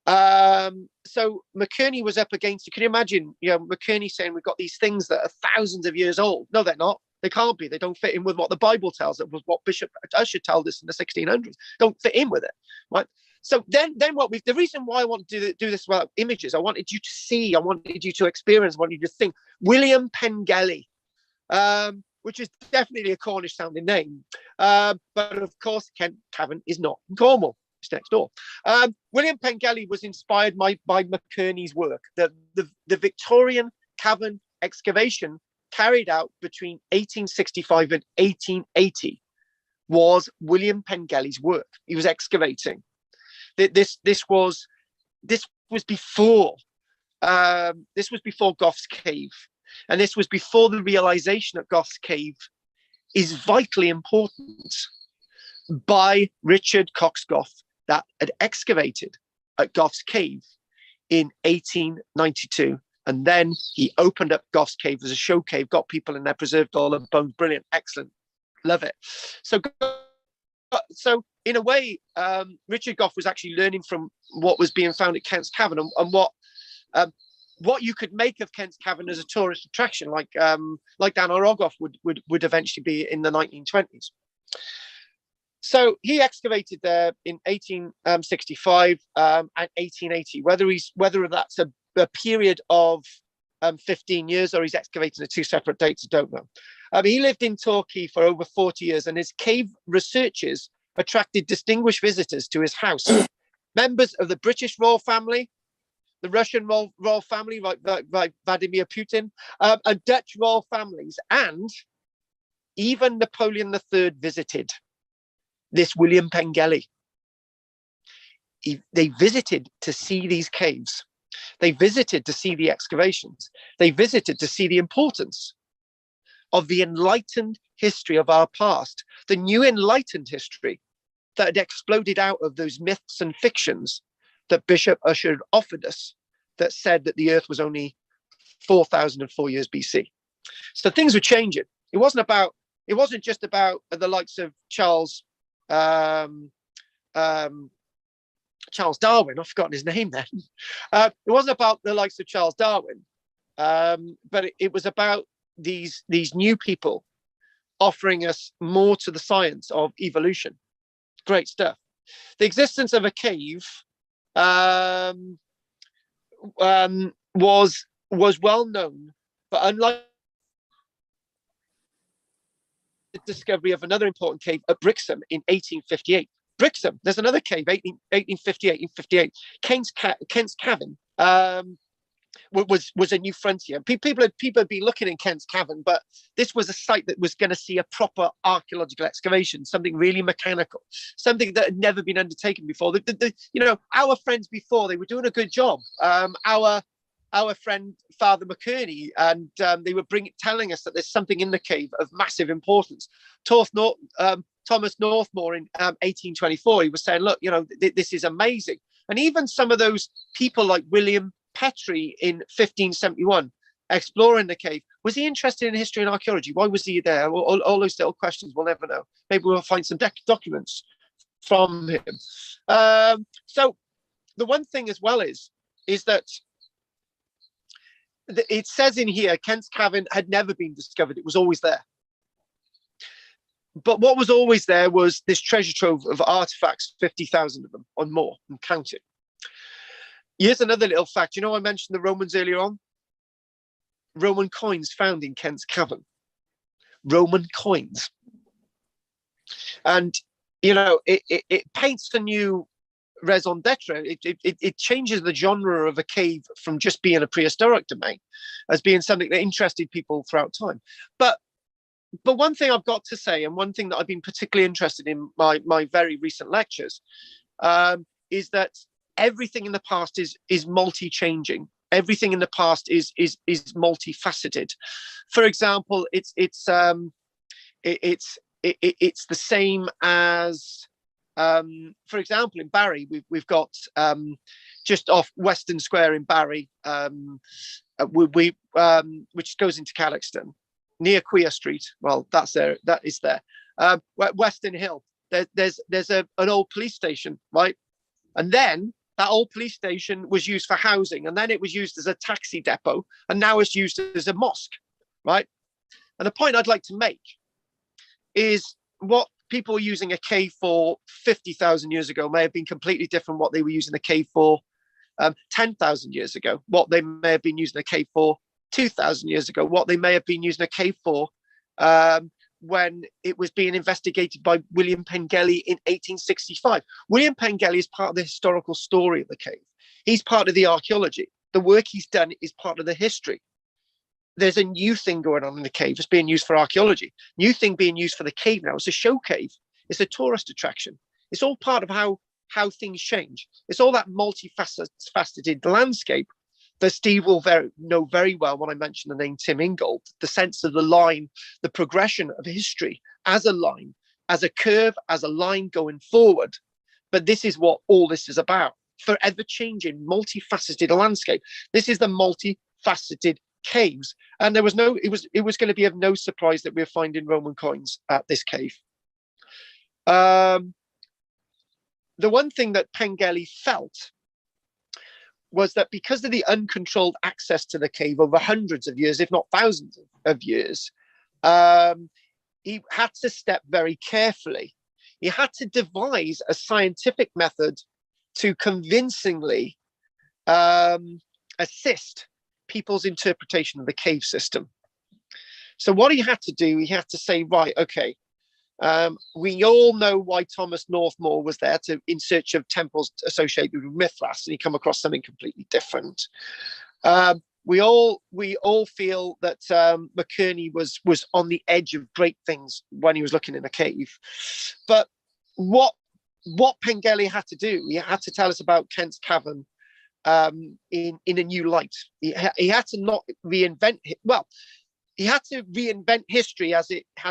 So McKerney was up against, you can imagine, McKerney saying we've got these things that are thousands of years old. No, they're not. They can't be. They don't fit in with what the Bible tells us, was what Bishop Usher told us in the 1600s. Don't fit in with it, right? So then the reason why I want to do this about images, I wanted you to see, I wanted you to experience, I wanted you to think. William Pengelly, which is definitely a Cornish sounding name. But of course, Kent Cavern is not in Cornwall. It's next door. William Pengelly was inspired by McKerney's work. The Victorian cavern excavation carried out between 1865 and 1880 was William Pengelly's work. He was excavating. This was before Goff's Cave, and this was before the realization that Goff's Cave is vitally important by Richard Cox Goff, that had excavated at Goff's Cave in 1892. And then he opened up Goff's Cave as a show cave, got people in there, preserved all the bones. Brilliant, excellent, love it. So in a way, Richard Goff was actually learning from what was being found at Kent's Cavern, and what you could make of Kent's Cavern as a tourist attraction, like Dan Orogoff would eventually be in the 1920s. So he excavated there in 1865 and 1880. Whether that's a period of 15 years or he's excavating at two separate dates, I don't know. He lived in Torquay for over 40 years, and his cave researches attracted distinguished visitors to his house. Members of the British royal family, the Russian royal family, like Vladimir Putin, and Dutch royal families, and even Napoleon III visited this William Pengelly. They visited to see these caves. They visited to see the excavations. They visited to see the importance of the enlightened history of our past, the new enlightened history that had exploded out of those myths and fictions that Bishop Usher had offered us, that said that the earth was only 4,004 years BC. So things were changing. It wasn't just about the likes of Charles Darwin. I've forgotten his name then. It wasn't about the likes of Charles Darwin, but it was about these new people offering us more to the science of evolution. Great stuff. The existence of a cave was well known, but unlike the discovery of another important cave at Brixham in 1858. Brixham, there's another cave, 1858. Kent's Cavern was a new frontier. People had been looking in Kent's Cavern, but this was a site that was going to see a proper archaeological excavation, something really mechanical, something that had never been undertaken before. Our friends before, they were doing a good job. Our friend Father McKerney, and they were telling us that there's something in the cave of massive importance. Thomas Northmore in 1824, he was saying, look, this is amazing. And even some of those people like William Petrie in 1571, exploring the cave, was he interested in history and archaeology? Why was he there? All those little questions, we'll never know. Maybe we'll find some documents from him. So the one thing as well is that it says in here, Kent's Cavern had never been discovered. It was always there. but what was always there was this treasure trove of artifacts, 50,000 of them or more, and counting. Here's another little fact. You know, I mentioned the Romans earlier on. Roman coins found in Kent's Cavern. Roman coins. And, you know, it paints a new raison d'etre. It changes the genre of a cave from just being a prehistoric domain as being something that interested people throughout time. But one thing I've got to say, and one thing that I've been particularly interested in my very recent lectures, is that everything in the past is multi-changing. Everything in the past is multifaceted. For example, it's the same as, for example, in Barry, we've got just off Western Square in Barry, which goes into Callaxton, near Queer Street. Well, that's there. That is there. Western Hill. There's an old police station, right? And then that old police station was used for housing, and then it was used as a taxi depot, and now it's used as a mosque, right? And the point I'd like to make is what people were using a cave for 50,000 years ago may have been completely different what they were using a cave for 10,000 years ago, what they may have been using a cave for 2,000 years ago, what they may have been using a cave for when it was being investigated by William Pengelly in 1865. William Pengelly is part of the historical story of the cave. He's part of the archaeology. The work he's done is part of the history. There's a new thing going on in the cave. It's being used for archaeology. New thing being used for the cave now. It's a show cave. It's a tourist attraction. It's all part of how things change. It's all that multifaceted landscape that Steve will know very well when I mention the name Tim Ingold, the sense of the line, the progression of history as a line, as a curve, as a line going forward. But this is what all this is about. Forever changing, multifaceted landscape. This is the multifaceted caves. And it was going to be of no surprise that we're finding Roman coins at this cave. The one thing that Pengelly felt was that because of the uncontrolled access to the cave over hundreds of years, if not thousands of years, he had to step very carefully. He had to devise a scientific method to convincingly assist people's interpretation of the cave system. So what he had to do, he had to say, right, okay, we all know why Thomas Northmore was there in search of temples associated with Mithras, and he come across something completely different. We all feel that McKerney was on the edge of great things when he was looking in a cave. But what Pengelly had to do, he had to tell us about Kent's Cavern in a new light. He had to not reinvent it. Well, he had to reinvent history as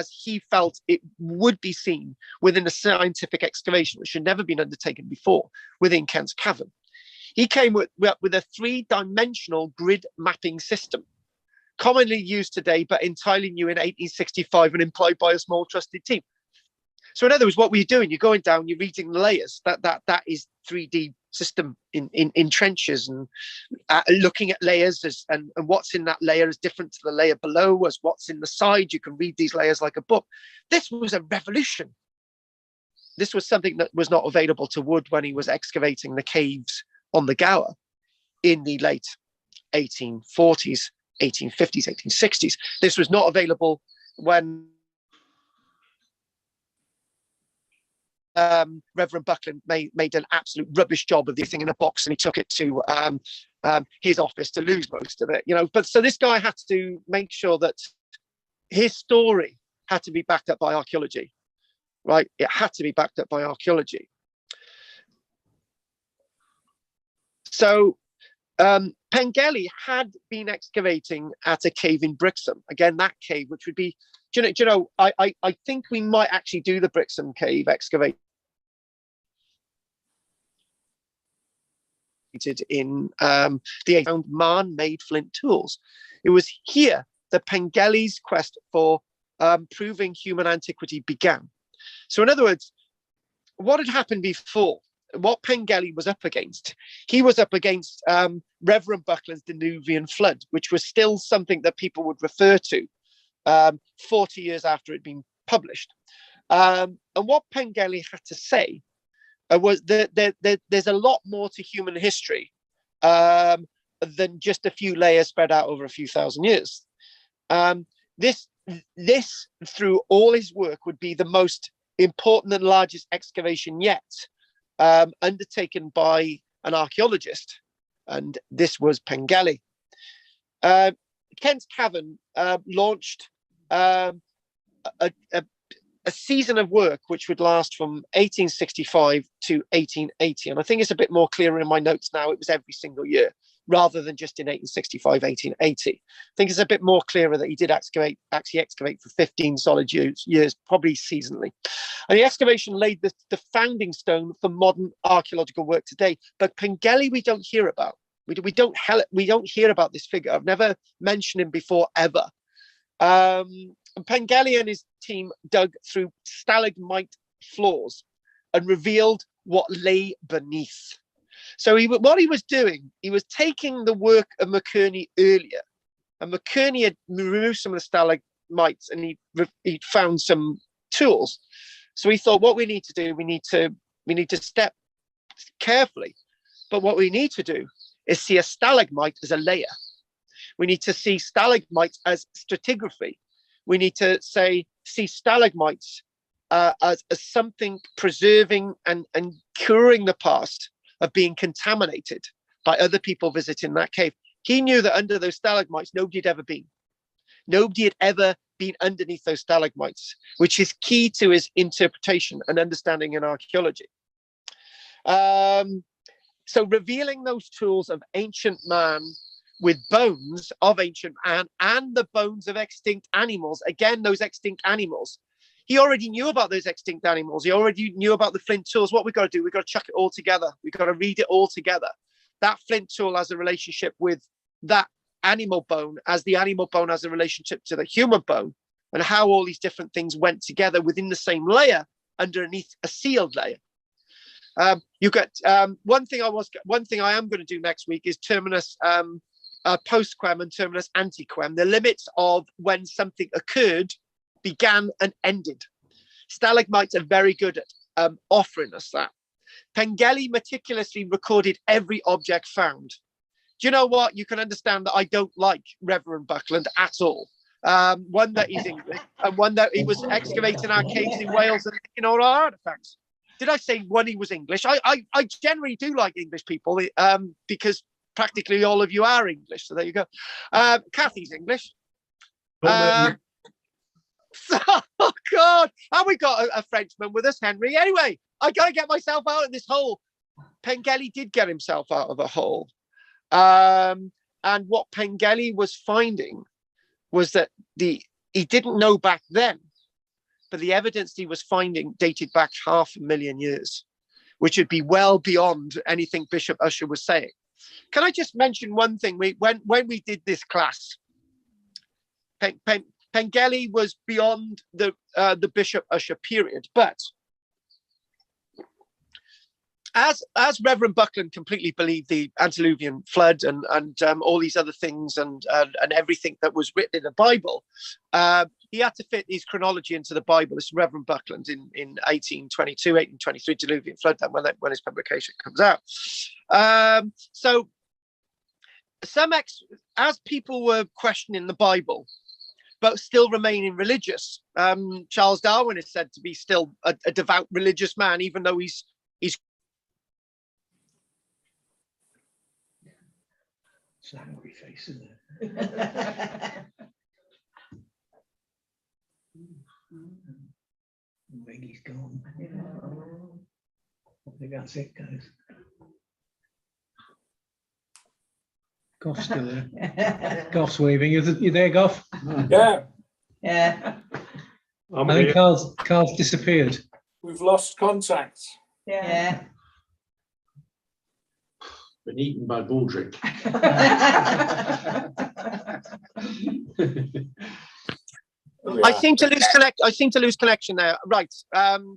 he felt it would be seen within a scientific excavation, which had never been undertaken before within Kent's Cavern. He came with a three-dimensional grid mapping system, commonly used today, but entirely new in 1865 and employed by a small trusted team. So in other words, what were you doing? You're going down, you're reading the layers. That is 3D system in trenches, and looking at layers and what's in that layer is different to the layer below as what's in the side. You can read these layers like a book. This was a revolution. This was something that was not available to Wood when he was excavating the caves on the Gower in the late 1840s, 1850s, 1860s. This was not available when Reverend Buckland made an absolute rubbish job of the thing in a box, and he took it to his office to lose most of it, But so this guy had to make sure that his story had to be backed up by archaeology, right? It had to be backed up by archaeology. So Pengelly had been excavating at a cave in Brixham. Again, that cave, which would be, I think we might actually do the Brixham cave excavation in the found man-made flint tools. It was here that Pengelly's quest for proving human antiquity began. So in other words, what had happened before? What Pengelly was up against? He was up against Reverend Buckland's Diluvian flood, which was still something that people would refer to 40 years after it had been published. And what Pengelly had to say was that there's a lot more to human history than just a few layers spread out over a few thousand years. This, through all his work, would be the most important and largest excavation yet, undertaken by an archaeologist, and this was Pengelly. Kent's Cavern launched a season of work which would last from 1865 to 1880, and I think it's a bit more clearer in my notes now. It was every single year rather than just in 1865, 1880. I think it's a bit more clearer that he did actually excavate for 15 solid years, probably seasonally. And the excavation laid the founding stone for modern archaeological work today. But Pengelly we don't hear about. We don't hear about this figure. I've never mentioned him before, ever. And Pengelly and his team dug through stalagmite floors and revealed what lay beneath. So what he was doing, he was taking the work of McKerney earlier, and McKerney had removed some of the stalagmites, and he found some tools. So he thought, what we need to do, we need to step carefully, but what we need to do is see a stalagmite as a layer. We need to see stalagmites as stratigraphy. We need to see stalagmites as something preserving and curing the past of being contaminated by other people visiting that cave. He knew that under those stalagmites, nobody had ever been. Nobody had ever been underneath those stalagmites, which is key to his interpretation and understanding in archaeology. So revealing those tools of ancient man with bones of ancient man and the bones of extinct animals, again, those extinct animals, he already knew about those extinct animals. He already knew about the flint tools. What we've got to do, we've got to chuck it all together. We've got to read it all together. That flint tool has a relationship with that animal bone, as the animal bone has a relationship to the human bone, and how all these different things went together within the same layer underneath a sealed layer. You got one thing I am going to do next week is terminus postquem and terminus antequem, the limits of when something occurred, began and ended. Stalagmites are very good at offering us that. Pengelly meticulously recorded every object found. Do you know what? You can understand that I don't like Reverend Buckland at all. One that he's English, and one that he was excavating our caves in Wales and taking all our artifacts. Did I say one he was English? I generally do like English people because practically all of you are English. So there you go. Kathy's English. Oh God, and we got a Frenchman with us, Henry. Anyway, I gotta get myself out of this hole. Pengelly did get himself out of a hole, and what Pengelly was finding was that he didn't know back then, but the evidence he was finding dated back 500,000 years, which would be well beyond anything Bishop Ussher was saying. Can I just mention one thing? When we did this class, Pengelly was beyond the Bishop Ussher period, but as Reverend Buckland completely believed the antediluvian flood and all these other things and everything that was written in the Bible, he had to fit his chronology into the Bible. This is Reverend Buckland in 1822, 1823, diluvian flood, when his publication comes out. So as people were questioning the Bible, but still remaining religious. Charles Darwin is said to be still a devout religious man, even though he's. It's an angry face, isn't it? Reggie's gone. I think that's it, guys. Goff's still there. Goff's waving. You there, Goff? Yeah, Yeah. I think Carl's disappeared. we've lost contact. Yeah. Been eaten by Baldrick. I seem to lose connection there. Right.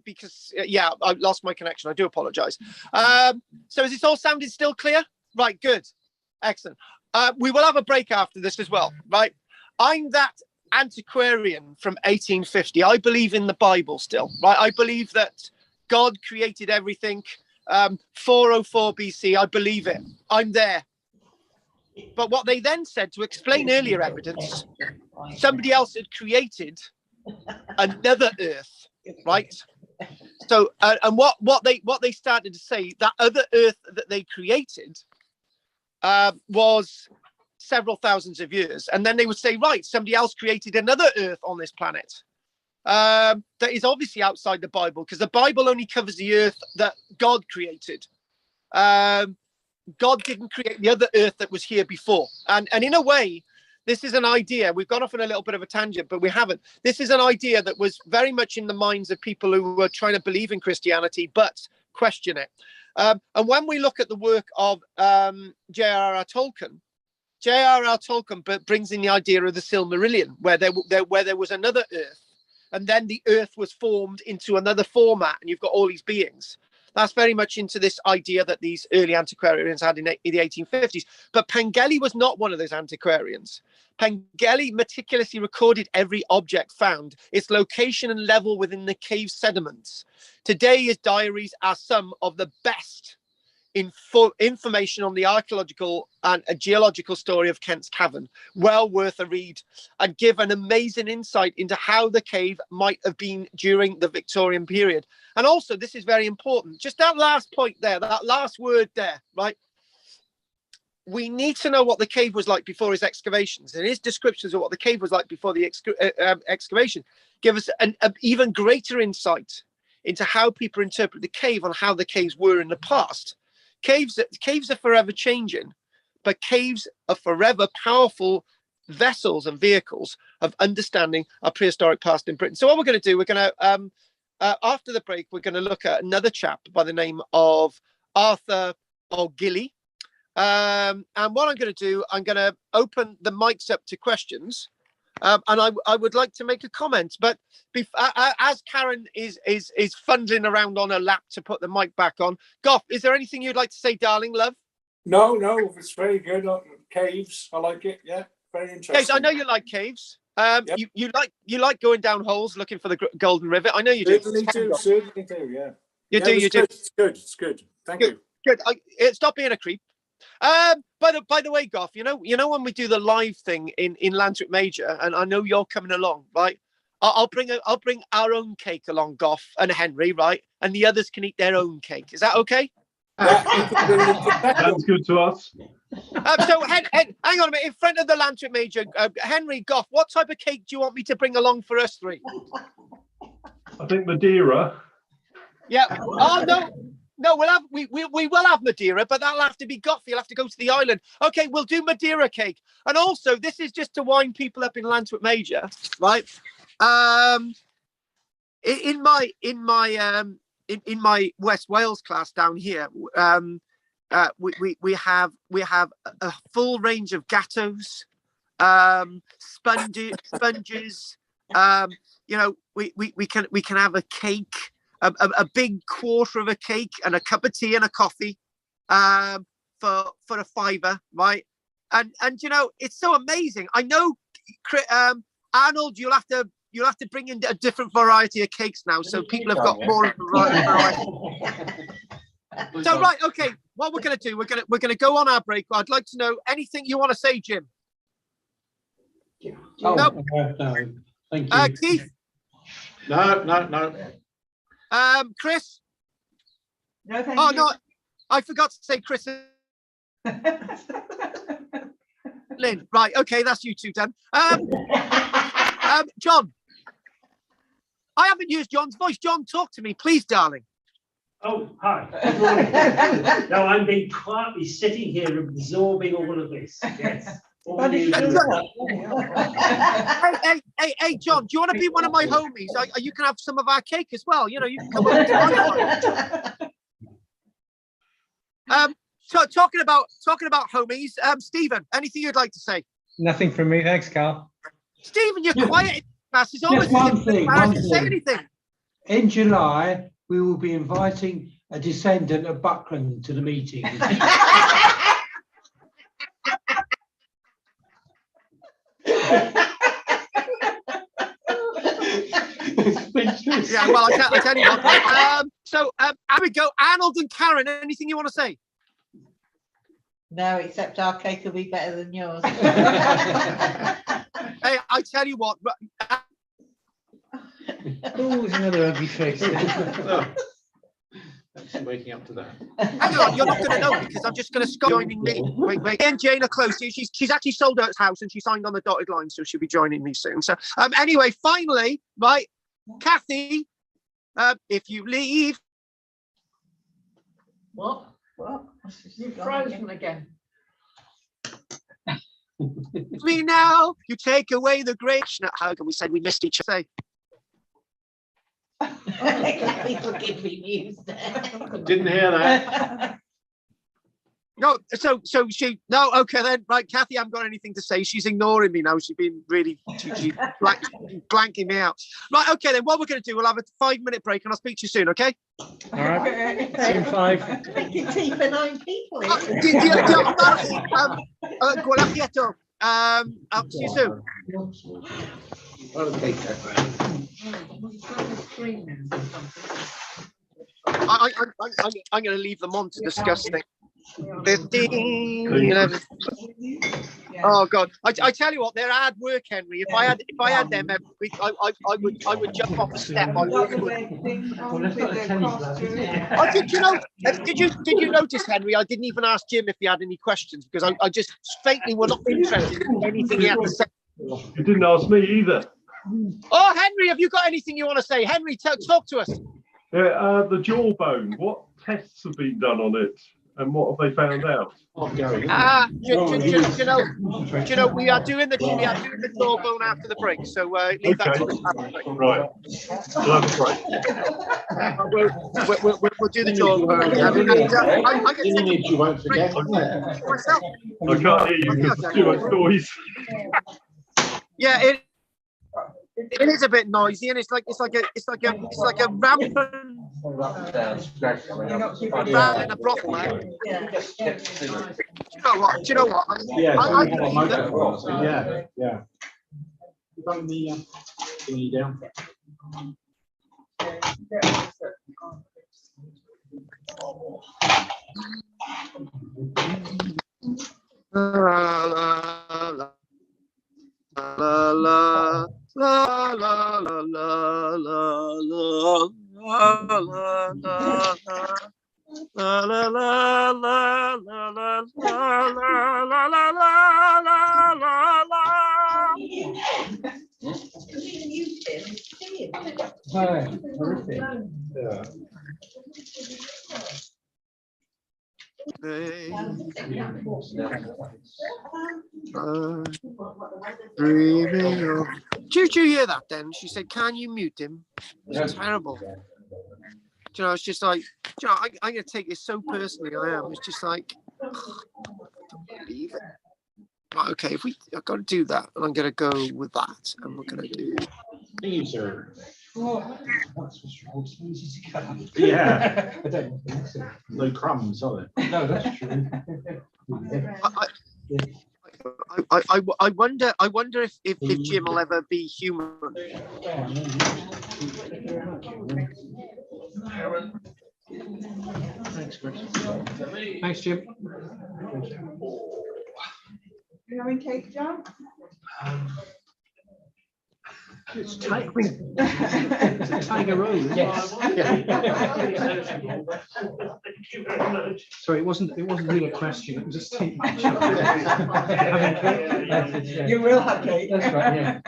Because yeah, I lost my connection. I do apologize. So is this all sounding still clear? Right, good. Excellent. We will have a break after this as well, right? I'm that antiquarian from 1850. I believe in the Bible still, right? I believe that God created everything. 404 BC, I believe it. I'm there. But what they then said, to explain earlier evidence, somebody else had created another Earth, right? So, and what they started to say, that other Earth that they created was several thousands of years, and then they would say, right, somebody else created another Earth on this planet that is obviously outside the Bible, because the Bible only covers the Earth that God created. God didn't create the other Earth that was here before, and in a way, this is an idea. We've gone off on a little bit of a tangent, but we haven't. This is an idea that was very much in the minds of people who were trying to believe in Christianity, but question it. And when we look at the work of J.R.R. Tolkien brings in the idea of the Silmarillion, where there was another Earth, and then the Earth was formed into another format, and you've got all these beings. That's very much into this idea that these early antiquarians had in the 1850s. But Pengelly was not one of those antiquarians. Pengelly meticulously recorded every object found, its location and level within the cave sediments. Today, his diaries are some of the best information on the archaeological and a geological story of Kent's Cavern. Well worth a read, and give an amazing insight into how the cave might have been during the Victorian period. And also, this is very important, just that last point there, that last word there, right? We need to know what the cave was like before his excavations, and his descriptions of what the cave was like before the excavation give us an even greater insight into how people interpret the cave and how the caves were in the past. Caves are forever changing, but caves are forever powerful vessels and vehicles of understanding our prehistoric past in Britain. So what we're going to do, we're going to, after the break, we're going to look at another chap by the name of Arthur O'Gilly. And what I'm going to do, I'm going to open the mics up to questions. And I would like to make a comment, but as Karen is fumbling around on her lap to put the mic back on, Goff, is there anything you'd like to say, darling love? No, it's very good. Caves, I like it. Yeah, very interesting. Caves, I know you like caves. Yep. You like going down holes looking for the Golden River. I know you do. Certainly do. Yeah. You do. It's good. Thank you. Good. Stop being a creep. By the way, Goff, you know when we do the live thing in Lantwick Major, and I know you're coming along, right? I'll bring our own cake along, Goff and Henry, right? And the others can eat their own cake. Is that okay? Sounds good to us. So hang on a minute, in front of the Lantwick Major, Henry, Goff, what type of cake do you want me to bring along for us three? I think Madeira. Yeah. Oh no, we will have Madeira, but that'll have to be Goff. You'll have to go to the island. Okay, we'll do Madeira cake. And also, this is just to wind people up in Lantwick Major, right? In my West Wales class down here, we have a full range of gattos, sponges. We can have a cake. A big quarter of a cake and a cup of tea and a coffee for a £5, right? And it's so amazing. I know, Arnold, you'll have to bring in a different variety of cakes now, so people have got more of a variety. So right, okay, what we're going to do, we're going to go on our break. I'd like to know anything you want to say, Jim. No, thank you. Keith. No. Chris? No, thank you. No, I forgot to say Chris. Lynn, right, okay, that's you two done. John, I haven't used John's voice. John, talk to me, please, darling. Oh, hi. No, I'm being quietly sitting here absorbing all of this. Yes. Hey, John, do you want to be one of my homies? You can have some of our cake as well. You can come over to my So talking about homies, Stephen, anything you'd like to say? Nothing from me, thanks, Carl. Stephen, you're quiet. It's almost one thing. Say anything. In July, we will be inviting a descendant of Buckland to the meeting. Yeah, well, I tell you what. So, here we go. Arnold and Karen, anything you want to say? No, except our cake will be better than yours. Hey, I tell you what. Oh, there's another ugly face. Thanks for waking up to that. Hang on, you're not going to know because I'm just going to stop joining me. Wait. And Jane are close. She's actually sold her house and she signed on the dotted line, so she'll be joining me soon. So, anyway, finally, right, Kathy, if you leave. What? You've frozen again. Me now, you take away the great hug, and we said we missed each other. Forgive me, news Didn't hear that. No, so she no, okay then, right, Kathy, I haven't got anything to say. She's ignoring me now. She's been really blanking me out. Right, okay then, what we're going to do, we'll have a 5-minute break and I'll speak to you soon, okay? All right. See you in 5. Making tea for 9 people. I'll see you soon. I'm going to leave them on to discuss things. 15, 11. Oh God! I tell you what, they're hard work, Henry. If I had them every week, I would jump off a step. I really would. Did you notice, Henry? I didn't even ask Jim if he had any questions because I just faintly were not interested in anything he had to say. You didn't ask me either. Oh, Henry, have you got anything you want to say? Henry, talk to us. Yeah, the Jawbone. What tests have been done on it, and what have they found out? Do you know we are doing the Jawbone after the break, so leave that to us. Right. We'll have a break. We'll do the Jawbone. You won't forget. Myself. I can't hear you because there's too much noise. Yeah, it is a bit noisy, and it's like a rampant rat in a brothel. Do you know what? Yeah. Run the thingy down. La la la la la la la la la la la la la la. Dreaming of. Did you hear that then? She said, can you mute him? It's terrible. Do you know, it's just like, I'm going to take this so personally, I am. It's just like, I don't believe it. Right, okay, I've got to do that, and I'm going to go with that, and we're going to do. These are. Yeah. I don't think so. No crumbs, are there? No, that's true. I wonder if Jim will ever be human. Thanks, Chris. Thanks, Jim. You having cake, John? It's Tiger Road. Yes. Sorry, it wasn't really a question. It was a statement. You will have cake. That's right. Yeah.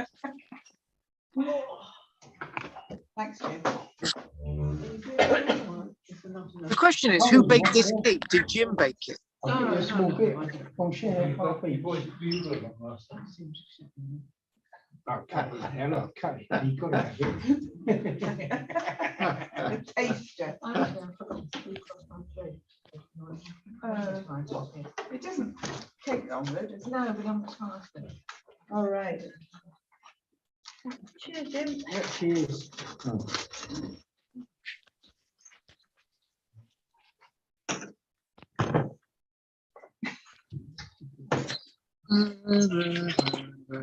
Thanks, Jim. The question is, who baked this cake? Did Jim bake it? A small bit. I'll share. Oh, cut it. Hello, cut it. You've got to have A taster. It doesn't take long, though, does it? No, but I'm past it. All right. Cheers, Jim. Yeah, cheers. Great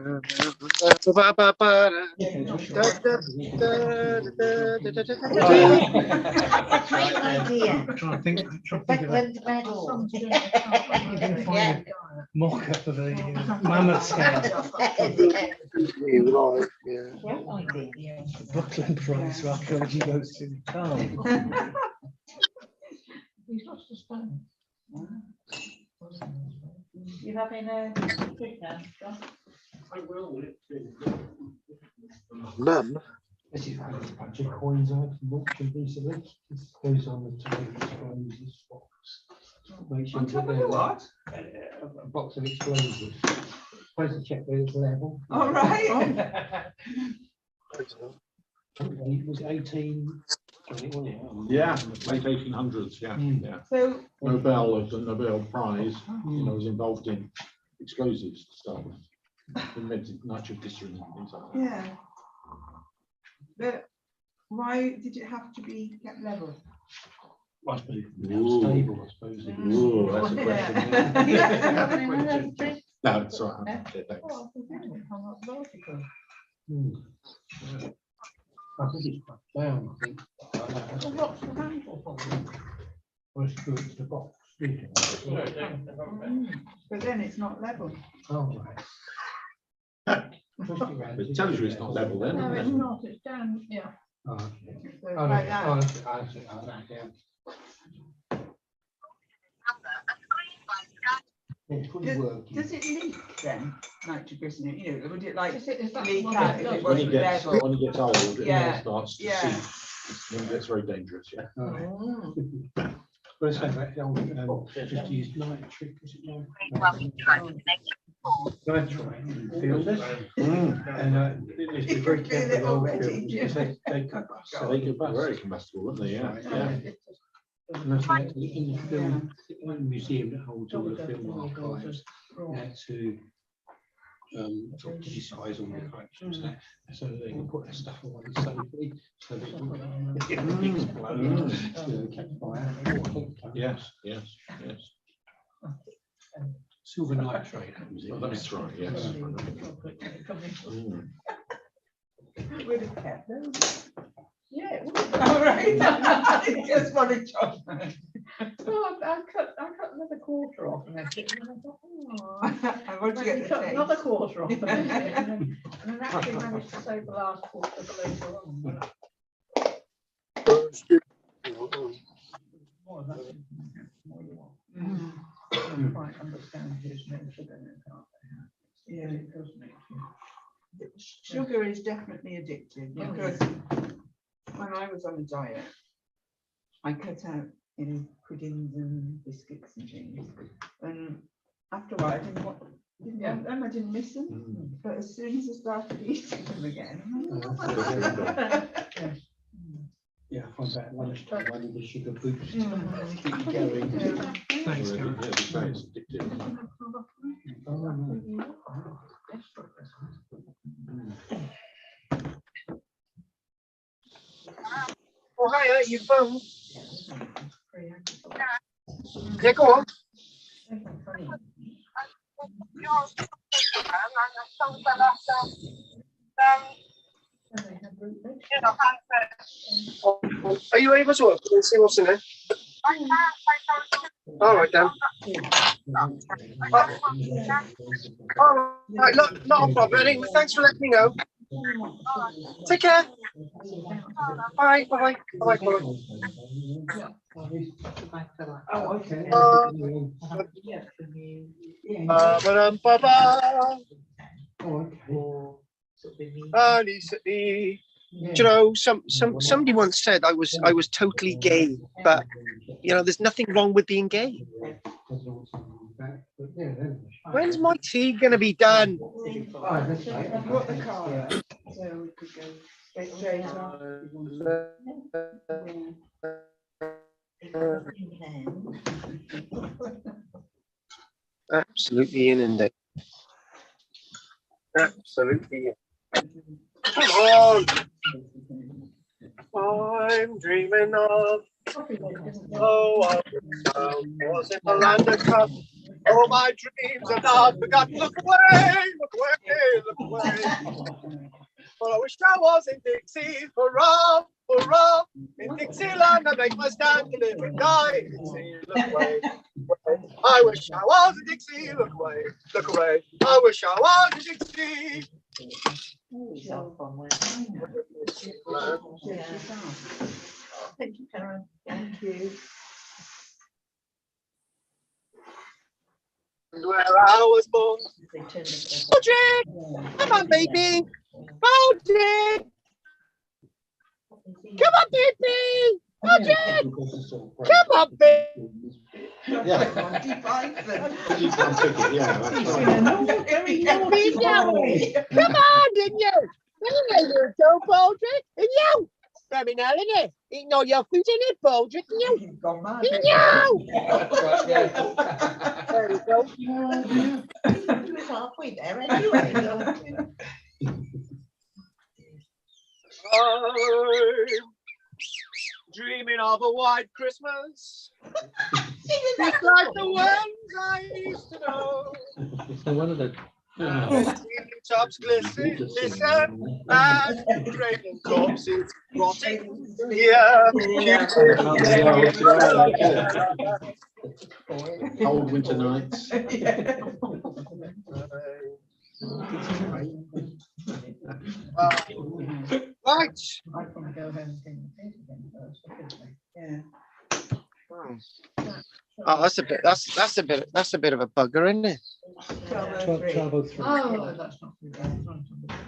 idea. I'm trying to think of that. Medal. You can find a mock-up of a mammoth's head. Buckland Prize for archaeology goes to Carl. He's lost a stone. You having a drink now, John? I will. None. This is a bunch of coins I've auctioned recently. This goes on the table explosives box. Make sure On top of the what? a box of explosives. Supposed to check that it's level. All right. It was 18. Yeah, late 1800s, yeah, yeah. So Nobel Prize, was involved in explosives stuff. Invented nitroglycerin and things like that. yeah. But why did it have to be kept level? I suppose stable, I suppose. Ooh, that's a question. Yeah. No, it's all right. Okay, thanks. Oh, I think it's come up vertical. I think it's quite down, I think. Well, what's the handle for? Well, it's good, it's the box. But then it's not level. Oh, right. It tells you it's not level then. No, isn't it's it? not, it's down, yeah. Oh, okay. So Oh, like that. I see, yeah. It's fully working. Does it leak then? Nitroglycerin, would it like Is that leak what out it if does? it When wasn't it gets level? old, it Yeah. starts to Yeah. seep. Then it gets very dangerous, yeah. But it's like that old 50s nitric, is it now? Nitrite filters. And it's You very can feel it careful old already, filters, Jim. because they could bust. So they get very combustible, wouldn't they? Yeah, yeah. And that's why in the film, in the museum that holds all the film archives, they had to sort of digitize all the collections there, so they can put their stuff away safely, so they wouldn't explode, catch fire. Yes, yes, yes. Silver nitrate. Oh, that's right, yes. Would have kept those. Yeah, it would. All right. I just wanted to. Well, I cut another quarter off and left it, and I thought, oh. I want to Well, get you the cut taste. another quarter off and left it, and then actually managed to save the last quarter for later on. More of that, more you want. I don't quite understand his no sugar in it, can't they? Yeah. It does make you. Sugar is definitely addictive because when I was on a diet, I cut out puddings and biscuits and things. And after a while, I didn't want them, I didn't miss them. But as soon as I started eating them again, Yeah, I find that lunchtime, I need a sugar boost. Keep going. Thanks, Yeah, Karen. it's very addictive. Oh, hiya, you phone. Yeah, go on. Are you able to open and see what's in there? All right, then. All right, not a problem. Anyway, thanks for letting me know. Take care. Bye. Bye. Bye. Bye. Oh, okay. Ba-dum-ba-ba. Oh, Do you know, somebody once said I was totally gay, but there's nothing wrong with being gay. When's my tea gonna be done? I've got the car, so we could go straight off. Absolutely inundated. Absolutely. Come on. I'm dreaming of. Oh, I was in the land of cup. All my dreams are not forgotten. Look away, look away, look away. But I wish I was in Dixie, hurrah, hurrah. In Dixieland, I make my stand to live and die. Dixie, look away. I wish I was in Dixie, look away, look away. I wish I was in Dixie. Thank you, Karen. Thank you. Where I was born. Baldrick! Come on, baby! Baldrick! Come on, baby! Baldrick! Come on, baby! Yeah. Could you come take it? Yeah, that's right. Come on, didn't you? There you go, Baldrick. And you! Very now, isn't it? Eating all your food in it, Baldrick. And you! And you! There you go. He was halfway there anyway. I'm dreaming of a white Christmas. Just like the ones I used to know. So one of the Tops glisten, listen, and cradling corpses rotting. Yeah. Cold winter nights. Right. Oh, that's a bit of a bugger, isn't it? 12:03. Oh, that's not too bad.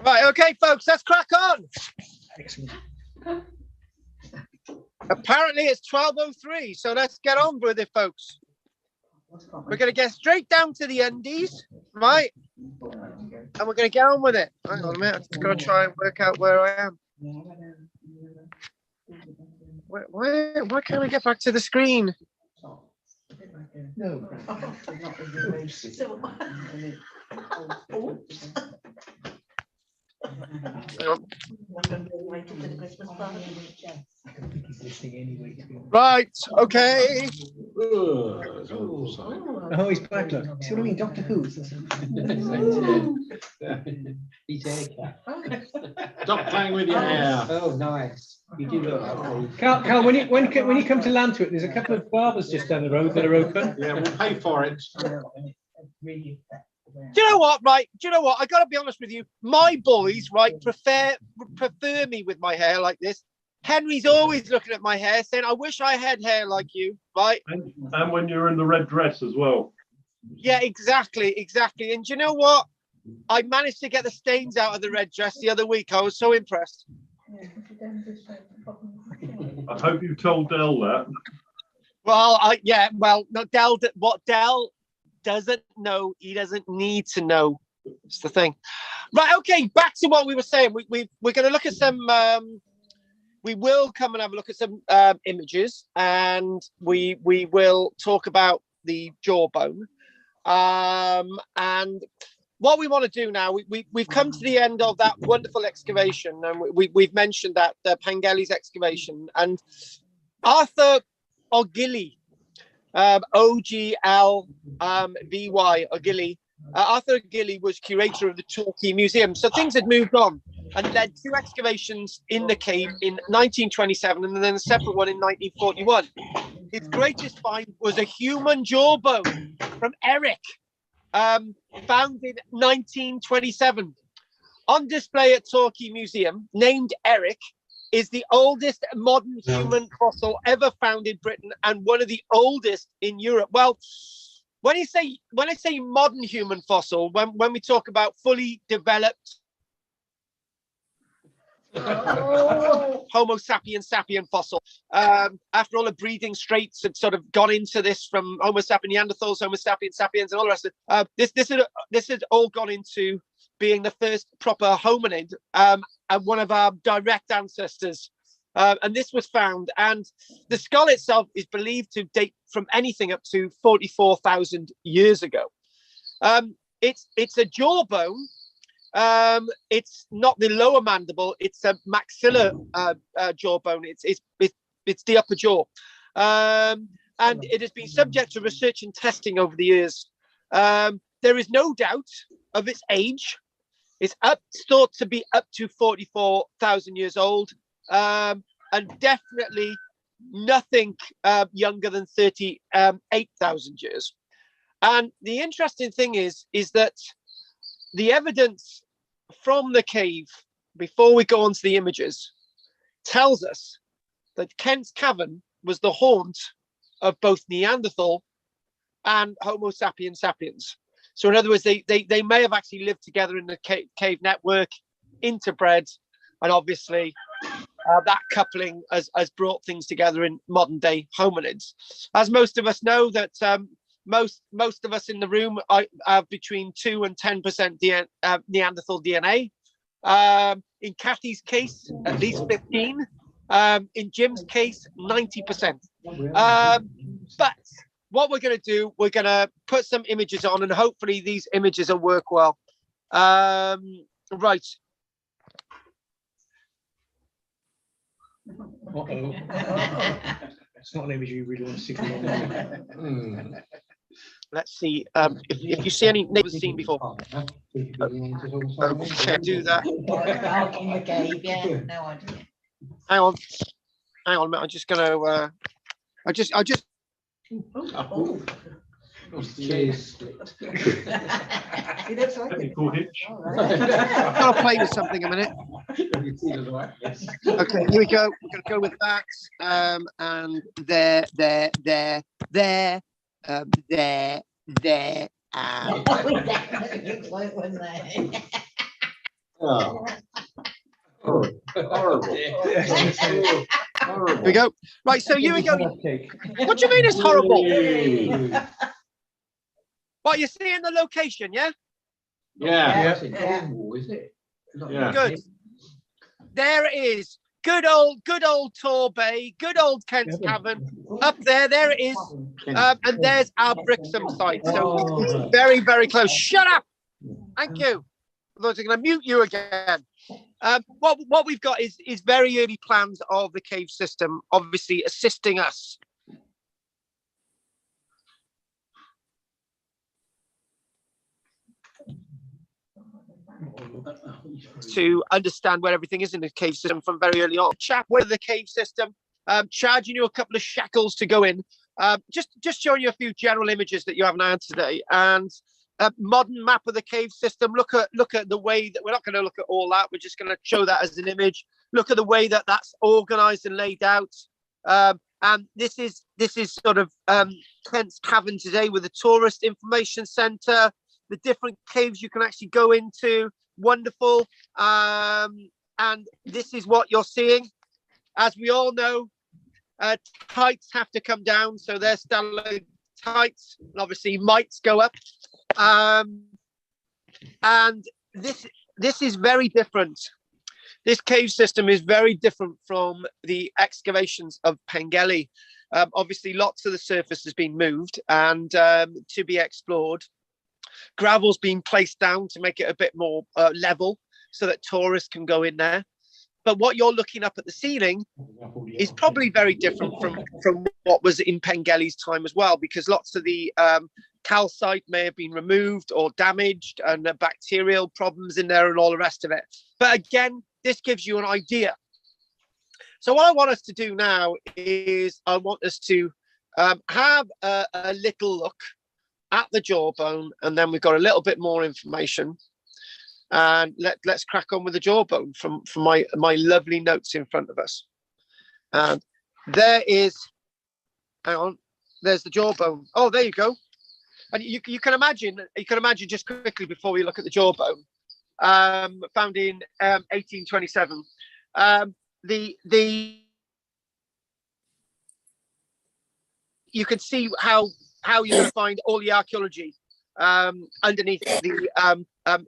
Right, okay, folks, let's crack on. Excellent. Apparently it's 12:03, so let's get on with it, folks. We're going to get straight down to the undies, right? And we're going to get on with it. Hang on a minute, I'm just going to try and work out where I am. Why can't I get back to the screen? No. Hang on. I don't think he's listening anyway. Right, okay. Oh, he's back. Look. See what I mean? Doctor Who. Stop playing with your hair. Oh, nice. You do look like Carl, when you come to Lantwick, there's a couple of barbers just down the road that are open. Yeah, we'll pay for it. Do you know what, right? Do you know what? I got to be honest with you. My boys, right, prefer me with my hair like this. Henry's always looking at my hair saying, I wish I had hair like you, right? And when you're in the red dress as well. Yeah, exactly. And do you know what? I managed to get the stains out of the red dress the other week. I was so impressed. I hope you told Dell that. Well, no, what Dell doesn't know, he doesn't need to know. It's the thing. Right, okay, back to what we were saying. We're going to look at some... we will come and have a look at some images, and we will talk about the Jawbone. And what we want to do now, we've come to the end of that wonderful excavation, and we've mentioned that Pengelly's excavation, and Arthur Ogilvy, Ogilvy, Ogilvy. Arthur Ogilvy was curator of the Torquay Museum, so things had moved on, and led two excavations in the cave in 1927 and then a separate one in 1941. His greatest find was a human jawbone from Eric, found in 1927. On display at Torquay Museum, named Eric, is the oldest modern human fossil ever found in Britain and one of the oldest in Europe. Well, when I say modern human fossil, when we talk about fully developed Homo sapien fossil, after all the breeding traits had sort of gone into this from Homo sapien Neanderthals, Homo sapiens and all the rest of it, this had all gone into being the first proper hominid and one of our direct ancestors. And this was found, and the skull itself is believed to date from anything up to 44,000 years ago. It's a jawbone. It's not the lower mandible; it's a maxilla jawbone. It's the upper jaw, and it has been subject to research and testing over the years. There is no doubt of its age. It's thought to be up to 44,000 years old, and definitely nothing younger than 38,000 years. And the interesting thing is that the evidence from the cave, before we go on to the images, tells us that Kent's Cavern was the haunt of both Neanderthal and Homo sapiens sapiens. So in other words, they may have actually lived together in the cave network, interbred, and obviously that coupling has brought things together in modern day hominids. As most of us know, that most of us in the room have between 2 and 10% Neanderthal DNA. In Kathy's case, at least 15. In Jim's case, 90%. But what we're going to do, we're going to put some images on, and hopefully these images will work well. Right. It's not an image you really want to see. Let's see if you see any neighbors seen before. Okay, do that. In the cave, yeah. No idea. Hang on a minute. I'm just gonna. I just. Cheers. He looks like it. Technical hitch. I've got to play with something a minute. Okay, here we go. We're going to go with that. And there. Oh. Horrible. Here we go. Right, so here we go. What do you mean it's horrible? What, you're seeing the location, yeah? Yeah. Yeah. Good. There it is. Good old Torbay, good old Kent's Cavern. Up there it is. And there's our Brixham site. So very, very close. Shut up. Thank you. Otherwise, I'm going to mute you again. What we've got is very early plans of the cave system, obviously assisting us to understand where everything is in the cave system from very early on. Chap with the cave system, charging you a couple of shekels to go in. Just showing you a few general images that you haven't had today, and a modern map of the cave system. Look at the way that we're not going to look at all that. We're just going to show that as an image. Look at the way that that's organized and laid out. And this is sort of Kent's Cavern today with the tourist information center, the different caves you can actually go into. Wonderful. And this is what you're seeing. As we all know, tights have to come down, so there's stalagmites, and obviously mites go up. And this is very different. This cave system is very different from the excavations of Pengelly. Obviously, lots of the surface has been moved and to be explored. Gravel's been placed down to make it a bit more level so that tourists can go in there. But what you're looking up at the ceiling is probably very different from what was in Pengelly's time as well, because lots of the calcite may have been removed or damaged, and the bacterial problems in there and all the rest of it. But again, this gives you an idea. So what I want us to do now is I want us to have a little look at the jawbone, and then we've got a little bit more information. And let's crack on with the jawbone from my lovely notes in front of us. And there is, hang on, there's the jawbone. Oh, there you go. And you can imagine just quickly before we look at the jawbone, found in 1827. You can see how you can find all the archaeology underneath the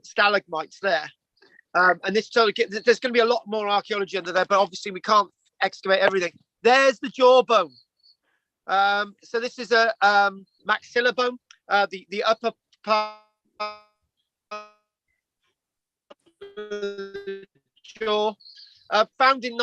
stalagmites there. And this there's going to be a lot more archaeology under there, but obviously we can't excavate everything. There's the jawbone. So this is a maxilla bone, the upper part of the jaw. Found in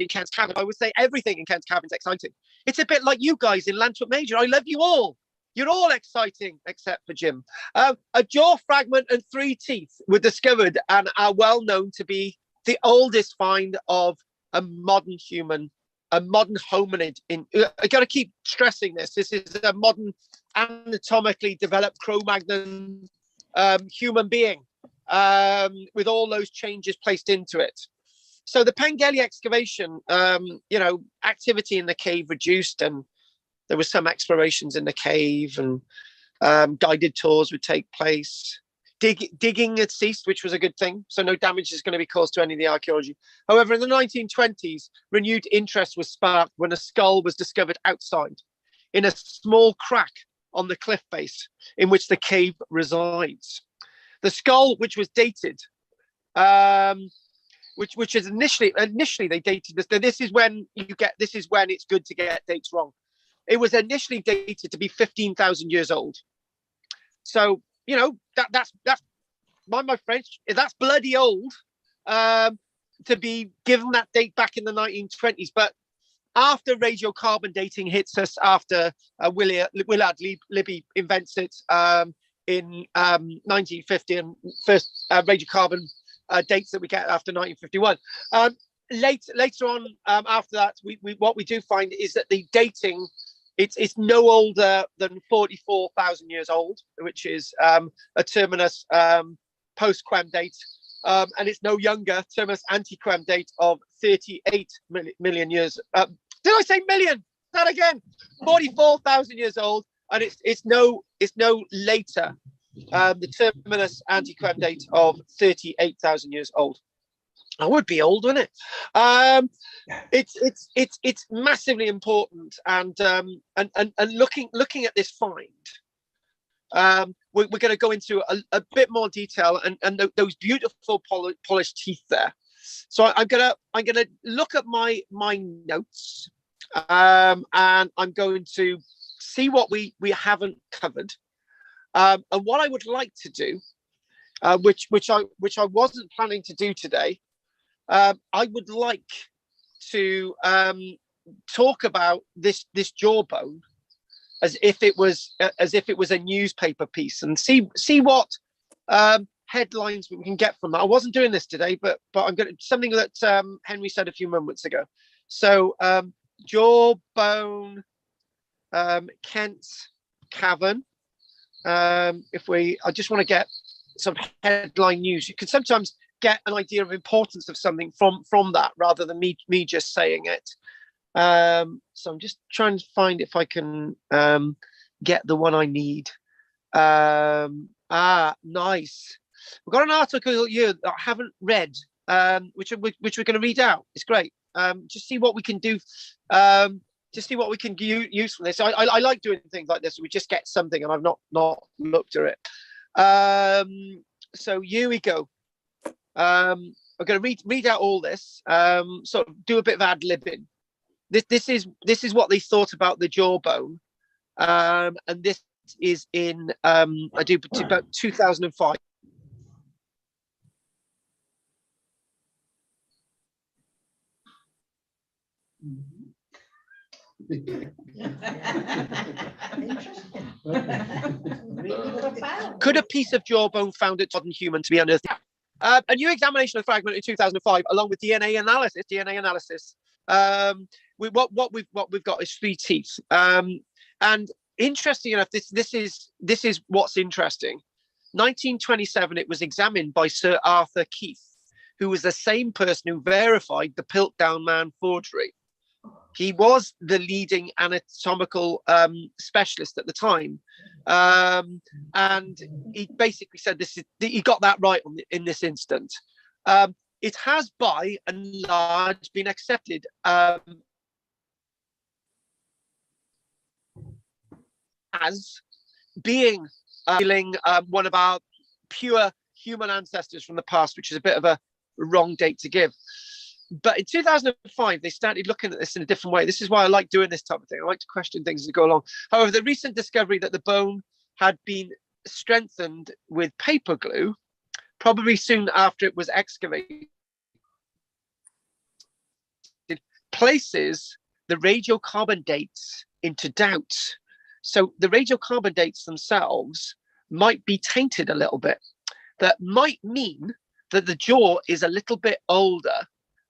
Kent's Cavern. I would say everything in Kent's Cavern is exciting. It's a bit like you guys in Lantup Major. I love you all. You're all exciting except for Jim. A jaw fragment and 3 teeth were discovered and are well known to be the oldest find of a modern human, a modern hominid. I got to keep stressing this. This is a modern, anatomically developed Cro-Magnon human being with all those changes placed into it. So the Pengelly excavation, activity in the cave reduced, and there were some explorations in the cave, and guided tours would take place. Digging had ceased, which was a good thing. So no damage is going to be caused to any of the archaeology. However, in the 1920s, renewed interest was sparked when a skull was discovered outside in a small crack on the cliff face in which the cave resides. The skull, which was dated, which is initially they dated this. This is when it's good to get dates wrong. It was initially dated to be 15,000 years old. So, that's my French, that's bloody old to be given that date back in the 1920s. But after radiocarbon dating hits us, after Willard Libby invents it in 1950, and first radiocarbon dates that we get after 1951. Later on, after that, what we do find is that the dating, it's no older than 44,000 years old, which is a terminus post-Quem date, and it's no younger, terminus ante-Quem date of 38 million years. Did I say million? That again, 44,000 years old, and it's no later, the terminus ante-Quem date of 38,000 years old. I would be old, wouldn't it? It's massively important, and looking at this find, we're going to go into a bit more detail, and those beautiful polished teeth there. So I'm gonna look at my notes, and I'm going to see what we haven't covered, and what I would like to do, which I wasn't planning to do today. I would like to talk about this Jawbone as if it was a newspaper piece, and see what headlines we can get from that. I wasn't doing this today, but I'm going to something that Henry said a few moments ago. So Jawbone, Kent's Cavern. I just want to get some headline news. You can sometimes get an idea of importance of something from that rather than me just saying it. So I'm just trying to find if I can get the one I need. Nice. We've got an article here that I haven't read, which we're going to read out. It's great. Just see what we can do. Just see what we can use from this. I like doing things like this. We just get something, and I've not looked at it. So here we go. I'm going to read out all this. Sort of do a bit of ad-libbing. This is what they thought about the Jawbone, and this is in about 2005. Could a piece of jawbone found at modern human to be unearthed? A new examination of the fragment in 2005, along with DNA analysis. What we've got is 3 teeth. And interesting enough, this is what's interesting. 1927, it was examined by Sir Arthur Keith, who was the same person who verified the Piltdown Man forgery. He was the leading anatomical specialist at the time, and he basically said he got that right in this instance. It has, by and large, been accepted as being one of our pure human ancestors from the past, which is a bit of a wrong date to give. But in 2005, they started looking at this in a different way. This is why I like doing this type of thing. I like to question things as they go along. However, the recent discovery that the bone had been strengthened with paper glue, probably soon after it was excavated, places the radiocarbon dates into doubt. So the radiocarbon dates themselves might be tainted a little bit. That might mean that the jaw is a little bit older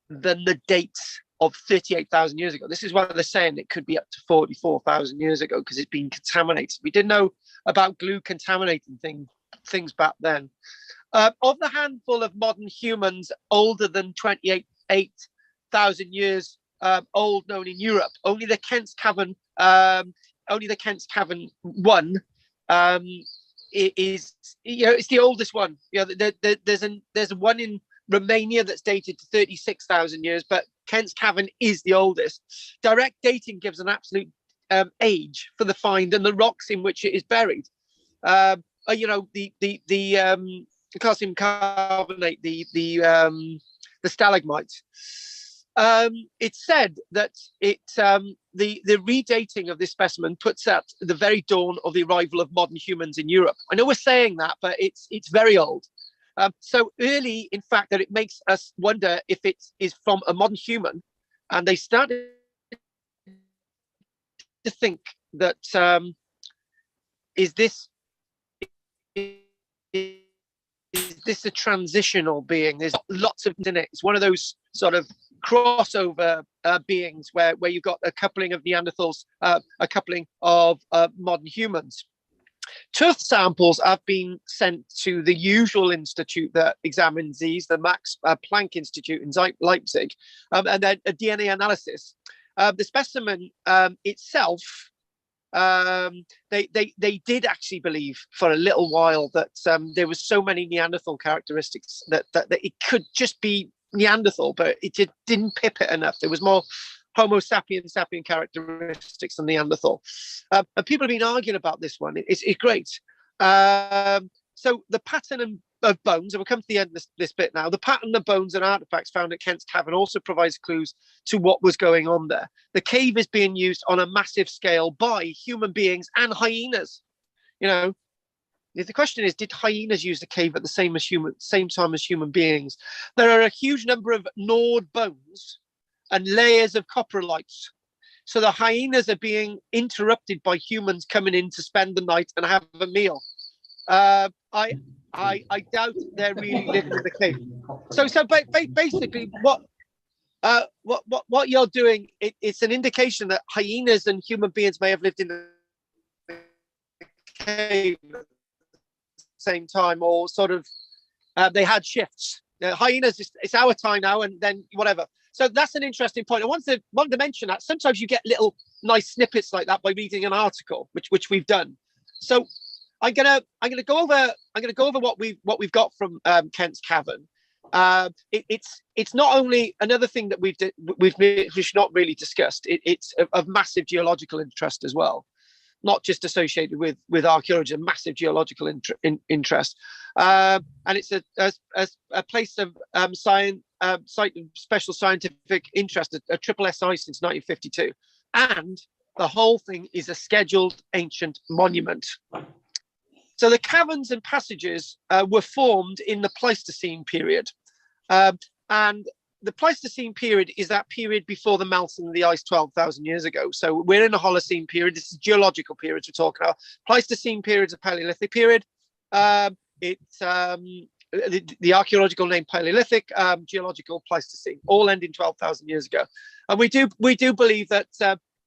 than the dates of 38,000 years ago. This is why they're saying it could be up to 44,000 years ago, because it's been contaminated. We didn't know about glue contaminating things back then. Of the handful of modern humans older than 28,000 years old known in Europe, only the Kent's Cavern, one is, it's the oldest one. There's one in Romania that's dated to 36,000 years, but Kent's Cavern is the oldest. Direct dating gives an absolute age for the find and the rocks in which it is buried. The calcium carbonate, the stalagmites. It's said that the redating of this specimen puts at the very dawn of the arrival of modern humans in Europe. I know we're saying that, but it's very old. So early, in fact, that it makes us wonder if it is from a modern human, and they started to think that is this a transitional being? There's lots of in it. It's one of those sort of crossover beings where you've got a coupling of Neanderthals, a coupling of modern humans. Tooth samples have been sent to the usual institute that examines these, the Max Planck Institute in Leipzig, and then a DNA analysis. The specimen itself, they did actually believe for a little while that there was so many Neanderthal characteristics that it could just be Neanderthal, but it didn't pip it enough. There was more Homo sapien characteristics than Neanderthal. And people have been arguing about this one. It's great. So the pattern of bones, and we'll come to the end of this bit now, the pattern of bones and artifacts found at Kent's Cavern also provides clues to what was going on there. The cave is being used on a massive scale by human beings and hyenas. The question is, did hyenas use the cave at the same time as human beings? There are a huge number of gnawed bones and layers of coprolites. So the hyenas are being interrupted by humans coming in to spend the night and have a meal. I doubt they're really living in the cave. So basically, what you're doing, it's an indication that hyenas and human beings may have lived in the cave at the same time, or sort of they had shifts. Hyenas, it's our time now, and then whatever. So that's an interesting point. I wanted to mention that sometimes you get little nice snippets like that by reading an article, which we've done. So I'm gonna go over what we've got from Kent's Cavern. It's not only another thing that we've not really discussed. It's of massive geological interest as well, not just associated with archaeology, a massive geological interest. And it's a place of site of special scientific interest, a triple SI since 1952. And the whole thing is a scheduled ancient monument. So the caverns and passages were formed in the Pleistocene period. And the Pleistocene period is that period before the melting of the ice 12,000 years ago. So we're in the Holocene period. This is geological periods we're talking about. Pleistocene period is a Paleolithic period. It's the archaeological name Paleolithic, geological Pleistocene, all ending 12,000 years ago. And we do believe that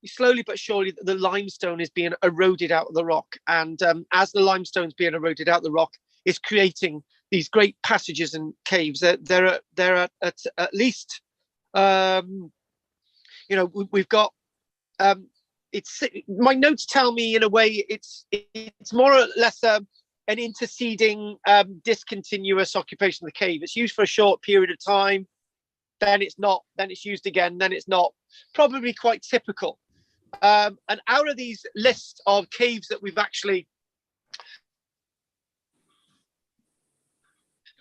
slowly but surely the limestone is being eroded out of the rock. And as the limestone is being eroded out of the rock, it's creating these great passages and caves. There are at least, we've got. It's my notes tell me in a way it's more or less an interceding, discontinuous occupation of the cave. It's used for a short period of time, then it's not, then it's used again, then it's not. Probably quite typical. And out of these lists of caves that we've actually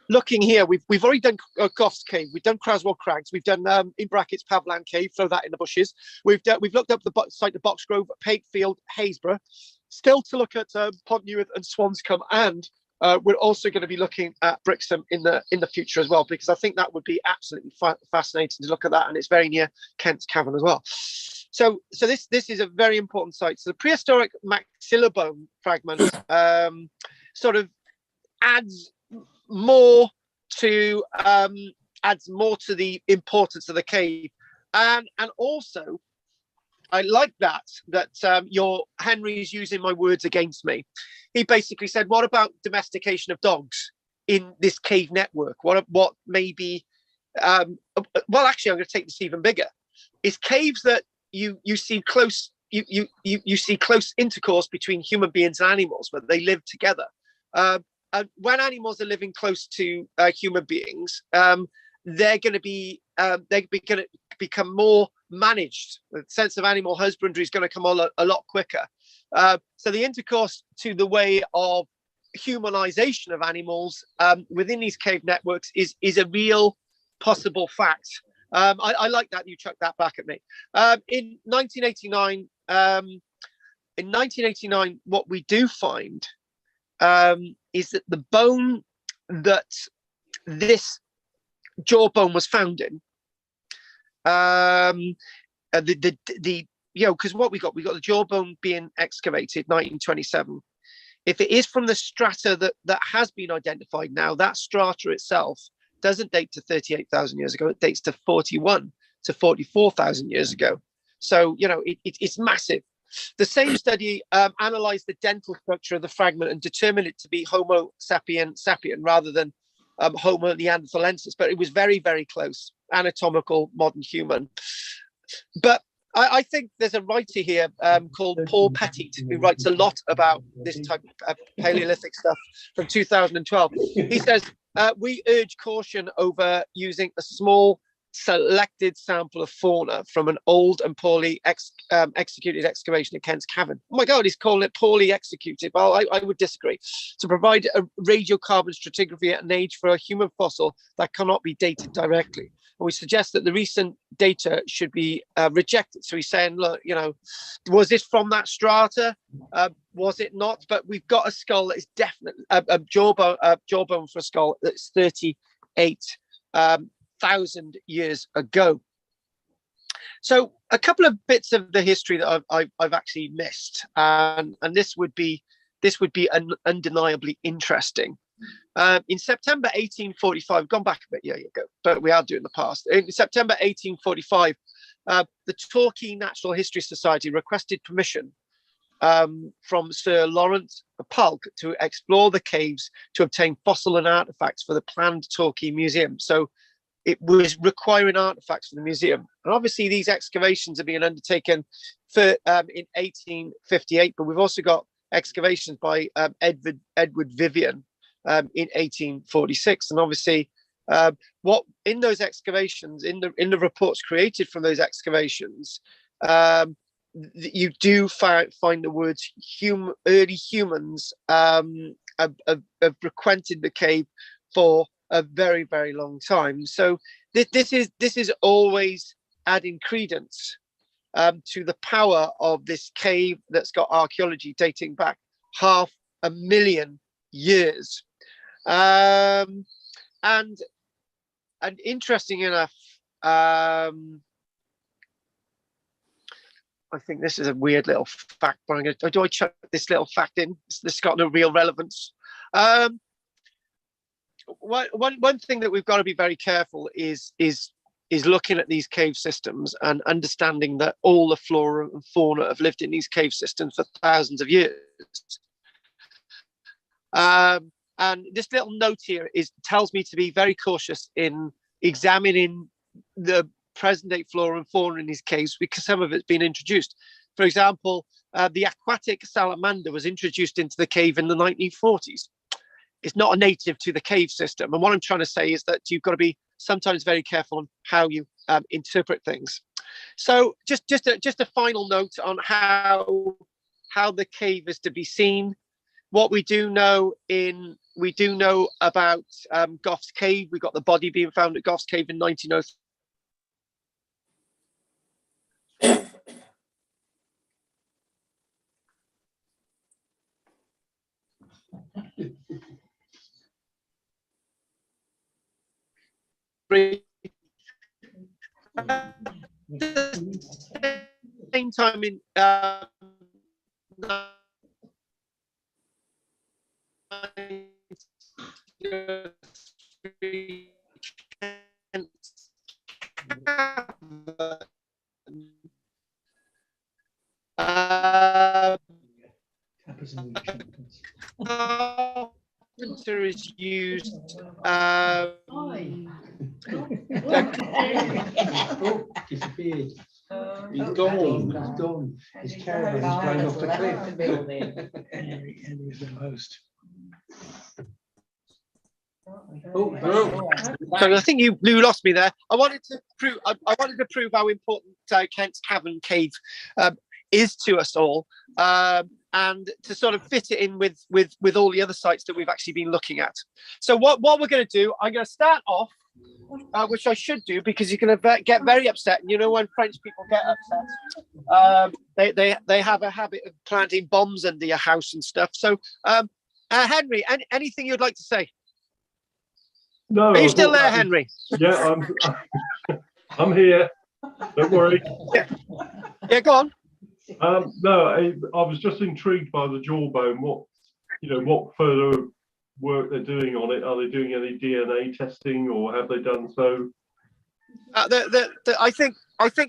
looking here, we've already done Goth's Cave, we've done Craswell Crags, we've done in brackets Pavlan Cave, throw that in the bushes. We've looked up the site of Boxgrove, Pakefield, Haysborough. Still to look at Pont Newydd and Swanscombe, and we're also going to be looking at Brixham in the future as well, because I think that would be absolutely fascinating to look at that, and it's very near Kent's Cavern as well. So this is a very important site. So the prehistoric maxilla bone fragment sort of adds more to the importance of the cave, and also I like that your Henry's using my words against me. He basically said, what about domestication of dogs in this cave network? What maybe well, actually I'm going to take this even bigger. Is caves that you see close you see close intercourse between human beings and animals, where they live together. And when animals are living close to human beings, they're going to become more managed. The sense of animal husbandry is going to come on a lot quicker. So the intercourse to the way of humanization of animals within these cave networks is a real possible fact. I like that you chucked that back at me. In 1989, what we do find is that the bone that this jawbone was found in, because what we got the jawbone being excavated 1927. If it is from the strata that has been identified now, that strata itself doesn't date to 38,000 years ago. It dates to 41 to 44,000 years ago. So it's massive. The same study analyzed the dental structure of the fragment and determined it to be Homo sapien rather than Homo neanderthalensis, but it was very, very close, anatomical modern human. But I think there's a writer here called Paul Petit, who writes a lot about this type of Paleolithic stuff from 2012. He says, we urge caution over using a small selected sample of fauna from an old and poorly executed excavation at Kent's Cavern. Oh my God, he's calling it poorly executed. Well, I would disagree. To provide a radiocarbon stratigraphy at an age for a human fossil that cannot be dated directly. And we suggest that the recent data should be rejected. So he's saying, look, was this from that strata? Was it not? But we've got a skull that is definitely a jawbone for a skull that's 38,000 years ago. So a couple of bits of the history that I've actually missed, and this would be undeniably interesting. In September 1845, gone back a bit, yeah, you go, but we are doing the past. In September 1845, the Torquay Natural History Society requested permission from Sir Lawrence Pulk to explore the caves to obtain fossil and artifacts for the planned Torquay Museum. So it was requiring artifacts for the museum. And obviously these excavations are being undertaken for in 1858, but we've also got excavations by Edward Vivian in 1846. And obviously what in those excavations, in the reports created from those excavations, you do find the words early humans have frequented the cave for a very, very long time. So this is always adding credence to the power of this cave that's got archaeology dating back 500,000 years. And interesting enough, I think this is a weird little fact, but do I chuck this little fact in? This got no real relevance. One thing that we've got to be very careful is looking at these cave systems and understanding that all the flora and fauna have lived in these cave systems for thousands of years. And this little note here tells me to be very cautious in examining the present-day flora and fauna in these caves, because some of it's been introduced. For example, the aquatic salamander was introduced into the cave in the 1940s. It's not a native to the cave system. And what I'm trying to say is that you've got to be sometimes very careful on how you interpret things. So just a final note on how the cave is to be seen. What we do know about Goff's Cave. We got the body being found at Goff's Cave in 1903. sometime in carpenter is used. Oh, disappeared. He's gone. He's gone. His caravan's blown off the cliff. Henry is the host. So I think you lost me there. I wanted to prove. I wanted to prove how important Kent's Cavern cave is to us all, and to sort of fit it in with all the other sites that we've actually been looking at. So what we're going to do, I'm going to start off, which I should do because you're going to get very upset. And you know when French people get upset, they have a habit of planting bombs under your house and stuff. So Henry, anything you'd like to say? No. Are you still there, Henry? Yeah, I'm here. Don't worry. Yeah, go on. No, I was just intrigued by the Jawbone. What further work they're doing on it? Are they doing any DNA testing, or have they done so? I think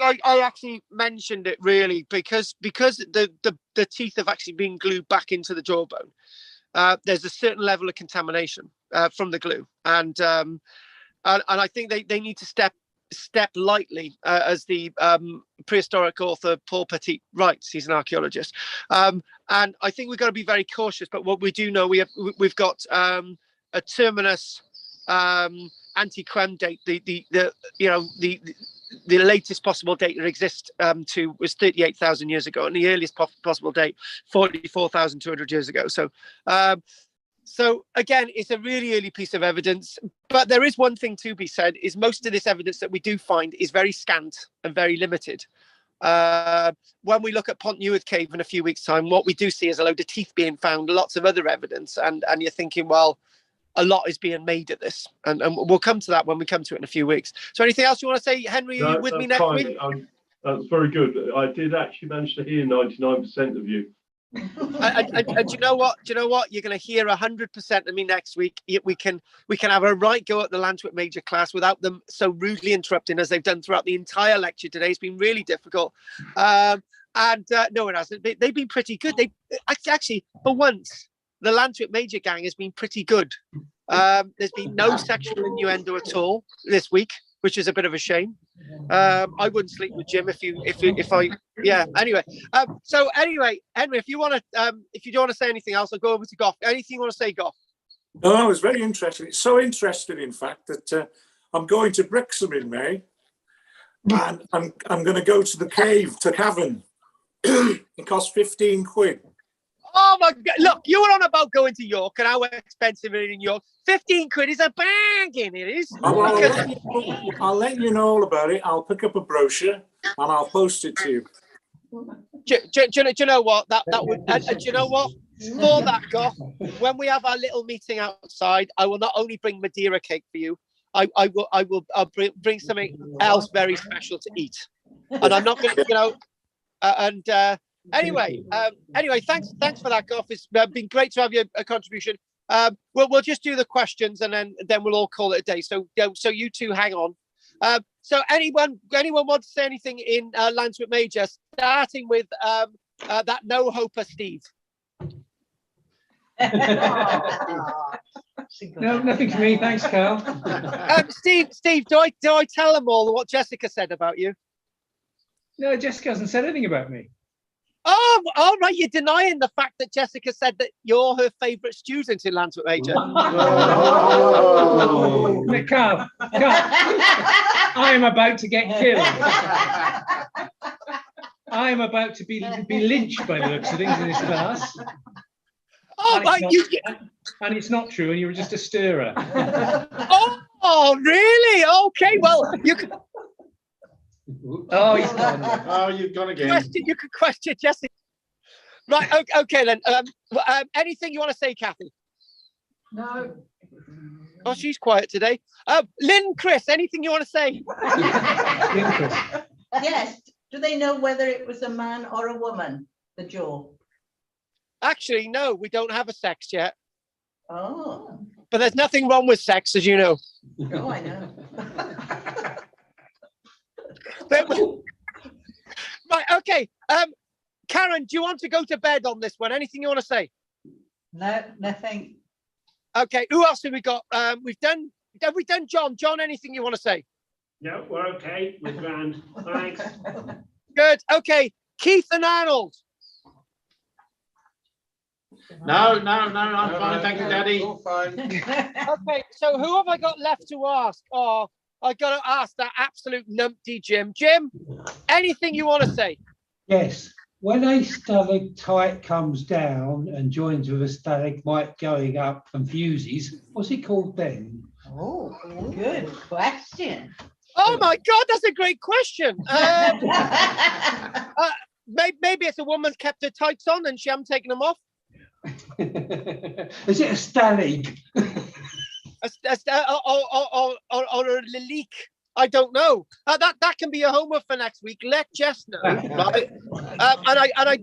I actually mentioned it really because the teeth have actually been glued back into the Jawbone. There's a certain level of contamination from the glue, and I think they need to step lightly, as the prehistoric author Paul Petit writes. He's an archaeologist, and I think we've got to be very cautious. But what we do know, we've got a terminus antiquem date. The latest possible date that exists was 38,000 years ago, and the earliest possible date 44,200 years ago. So again, it's a really early piece of evidence, but there is one thing to be said, is most of this evidence that we do find is very scant and very limited. When we look at Pont Newydd Cave in a few weeks' time, what we do see is a load of teeth being found, lots of other evidence, and you're thinking, well, a lot is being made of this, and we'll come to that when we come to it in a few weeks. So anything else you want to say, Henry? Are you with me next week? That's very good. I did actually manage to hear 99% of you. And do you know what? You're going to hear 100% of me next week. We can have a right go at the Lantwick Major class without them so rudely interrupting as they've done throughout the entire lecture today. It's been really difficult, and no one hasn't. They've been pretty good. They actually, for once, the Lantwick Major gang has been pretty good. There's been no sexual innuendo at all this week, which is a bit of a shame. I wouldn't sleep with Jim if I anyway. So anyway, Henry, if you don't want to say anything else, I'll go over to Goff. Anything you want to say, Goff? No, I was very interested. It's so interesting, in fact, that I'm going to Brixham in May, and I'm going to go to the cave, to Cavern. It costs 15 quid. Oh my God! Look, you were on about going to York and how expensive it is in York. 15 quid is a bargain. It is. I'll let you know all about it. I'll pick up a brochure and I'll post it to you. Do you know what? That would. Do you know what? For that, Goff, when we have our little meeting outside, I will not only bring Madeira cake for you. I'll bring something else very special to eat, and I'm not going to, Anyway, thanks for that, Goff. It's been great to have your contribution. We'll just do the questions and then we'll all call it a day. So you two hang on. So anyone want to say anything in Lantwick Major, starting with that no-hoper Steve? No, nothing to me. Thanks, Carl. Steve, do I tell them all what Jessica said about you? No, Jessica hasn't said anything about me. Oh, all right. You're denying the fact that Jessica said that you're her favourite student in Lantwick Major. Oh. Carl, I am about to get killed. I am about to be lynched by the looks of things in this class. Oh, and it's not true, and you were just a stirrer. Oh, really? Okay, well, you can. Oh, he's gone. Oh, you've gone again. You could question Jessica. Right, okay then. Anything you want to say, Kathy? No. Oh, she's quiet today. Lynn, Chris, anything you want to say? Lynn, Chris. Yes, Do they know whether it was a man or a woman, the jaw? Actually, no, we don't have a sex yet. Oh, But there's nothing wrong with sex, as you know. oh, I know. Right, okay. Karen, do you want to go to bed on this one? Anything you want to say? No, nothing. Okay, who else have we got? Have we done John? John, anything you want to say? No, we're okay. We're grand. Thanks. Good. Okay, Keith and Arnold. No, I'm fine, thank you, Daddy. All fine. Okay, so who have I got left to ask? Oh, I got to ask that absolute numpty Jim. Jim, anything you want to say? Yes, when a stalactite comes down and joins with a stalagmite going up and fuses, what's it called then? Oh, good question. Oh my God, that's a great question. Maybe it's a woman's kept her tights on and she hasn't taken them off. Is it a stalag? Or a leak? I don't know. That can be a homework for next week. Let Jess know. Right? I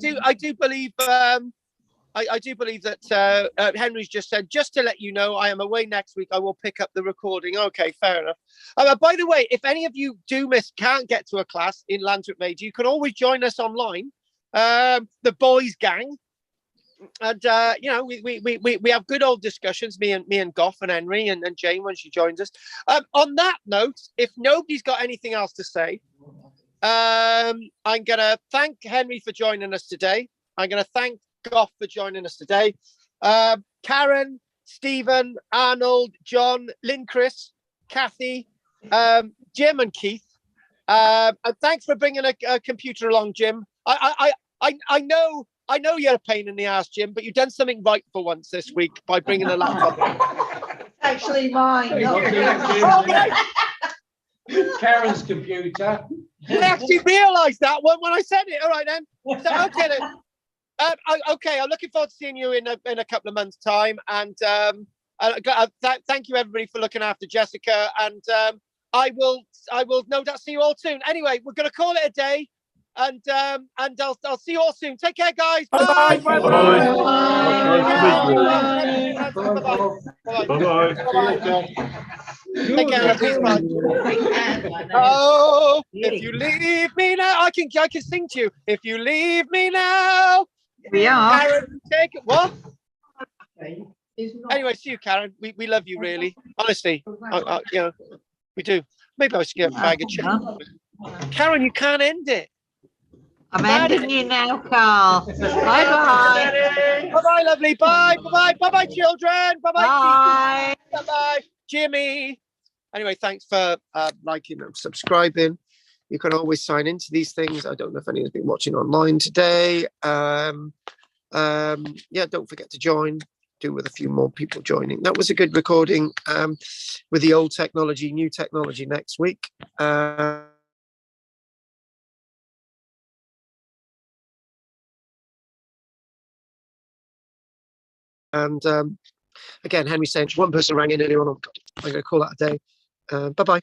do believe that Henry's just said, just to let you know, I am away next week. I will pick up the recording. Okay, fair enough. By the way, if any of you can't get to a class in Landswick Major, you can always join us online. The boys gang. And we have good old discussions, me and Goff and Henry and Jane when she joins us. On that note, if nobody's got anything else to say, I'm gonna thank Henry for joining us today. I'm gonna thank Goff for joining us today. Karen, Stephen, Arnold, John, Lynn, Chris, Kathy, Jim, and Keith. And thanks for bringing a computer along, Jim. I know you're a pain in the ass, Jim, but you've done something right for once this week by bringing a laptop in. It's actually mine. Not Karen's computer. I actually realised that when I said it. All right then. So, okay then. Okay, I'm looking forward to seeing you in a couple of months' time. And thank you everybody for looking after Jessica. And I will no doubt see you all soon. Anyway, we're going to call it a day. And I'll see you all soon. Take care, guys. Bye. Bye. Bye. Take care, everybody. Oh, if you leave me now, I can sing to you. If you leave me now, we are. Karen, take it. What? Anyway, see you, Karen. We love you, really. Honestly, we do. Maybe I should get a bag of chicken. Karen, you can't end it. I'm ending you now, Carl. Bye-bye. Bye-bye, lovely. Bye. Bye-bye. Bye-bye, children. Bye-bye. Bye. Bye-bye, Jimmy. Anyway, thanks for liking and subscribing. You can always sign into these things. I don't know if anyone's been watching online today. Yeah, don't forget to join. Do with a few more people joining. That was a good recording with the old technology, new technology next week. And again, Henry saying one person rang in earlier on. I'm going to call that a day. Bye-bye.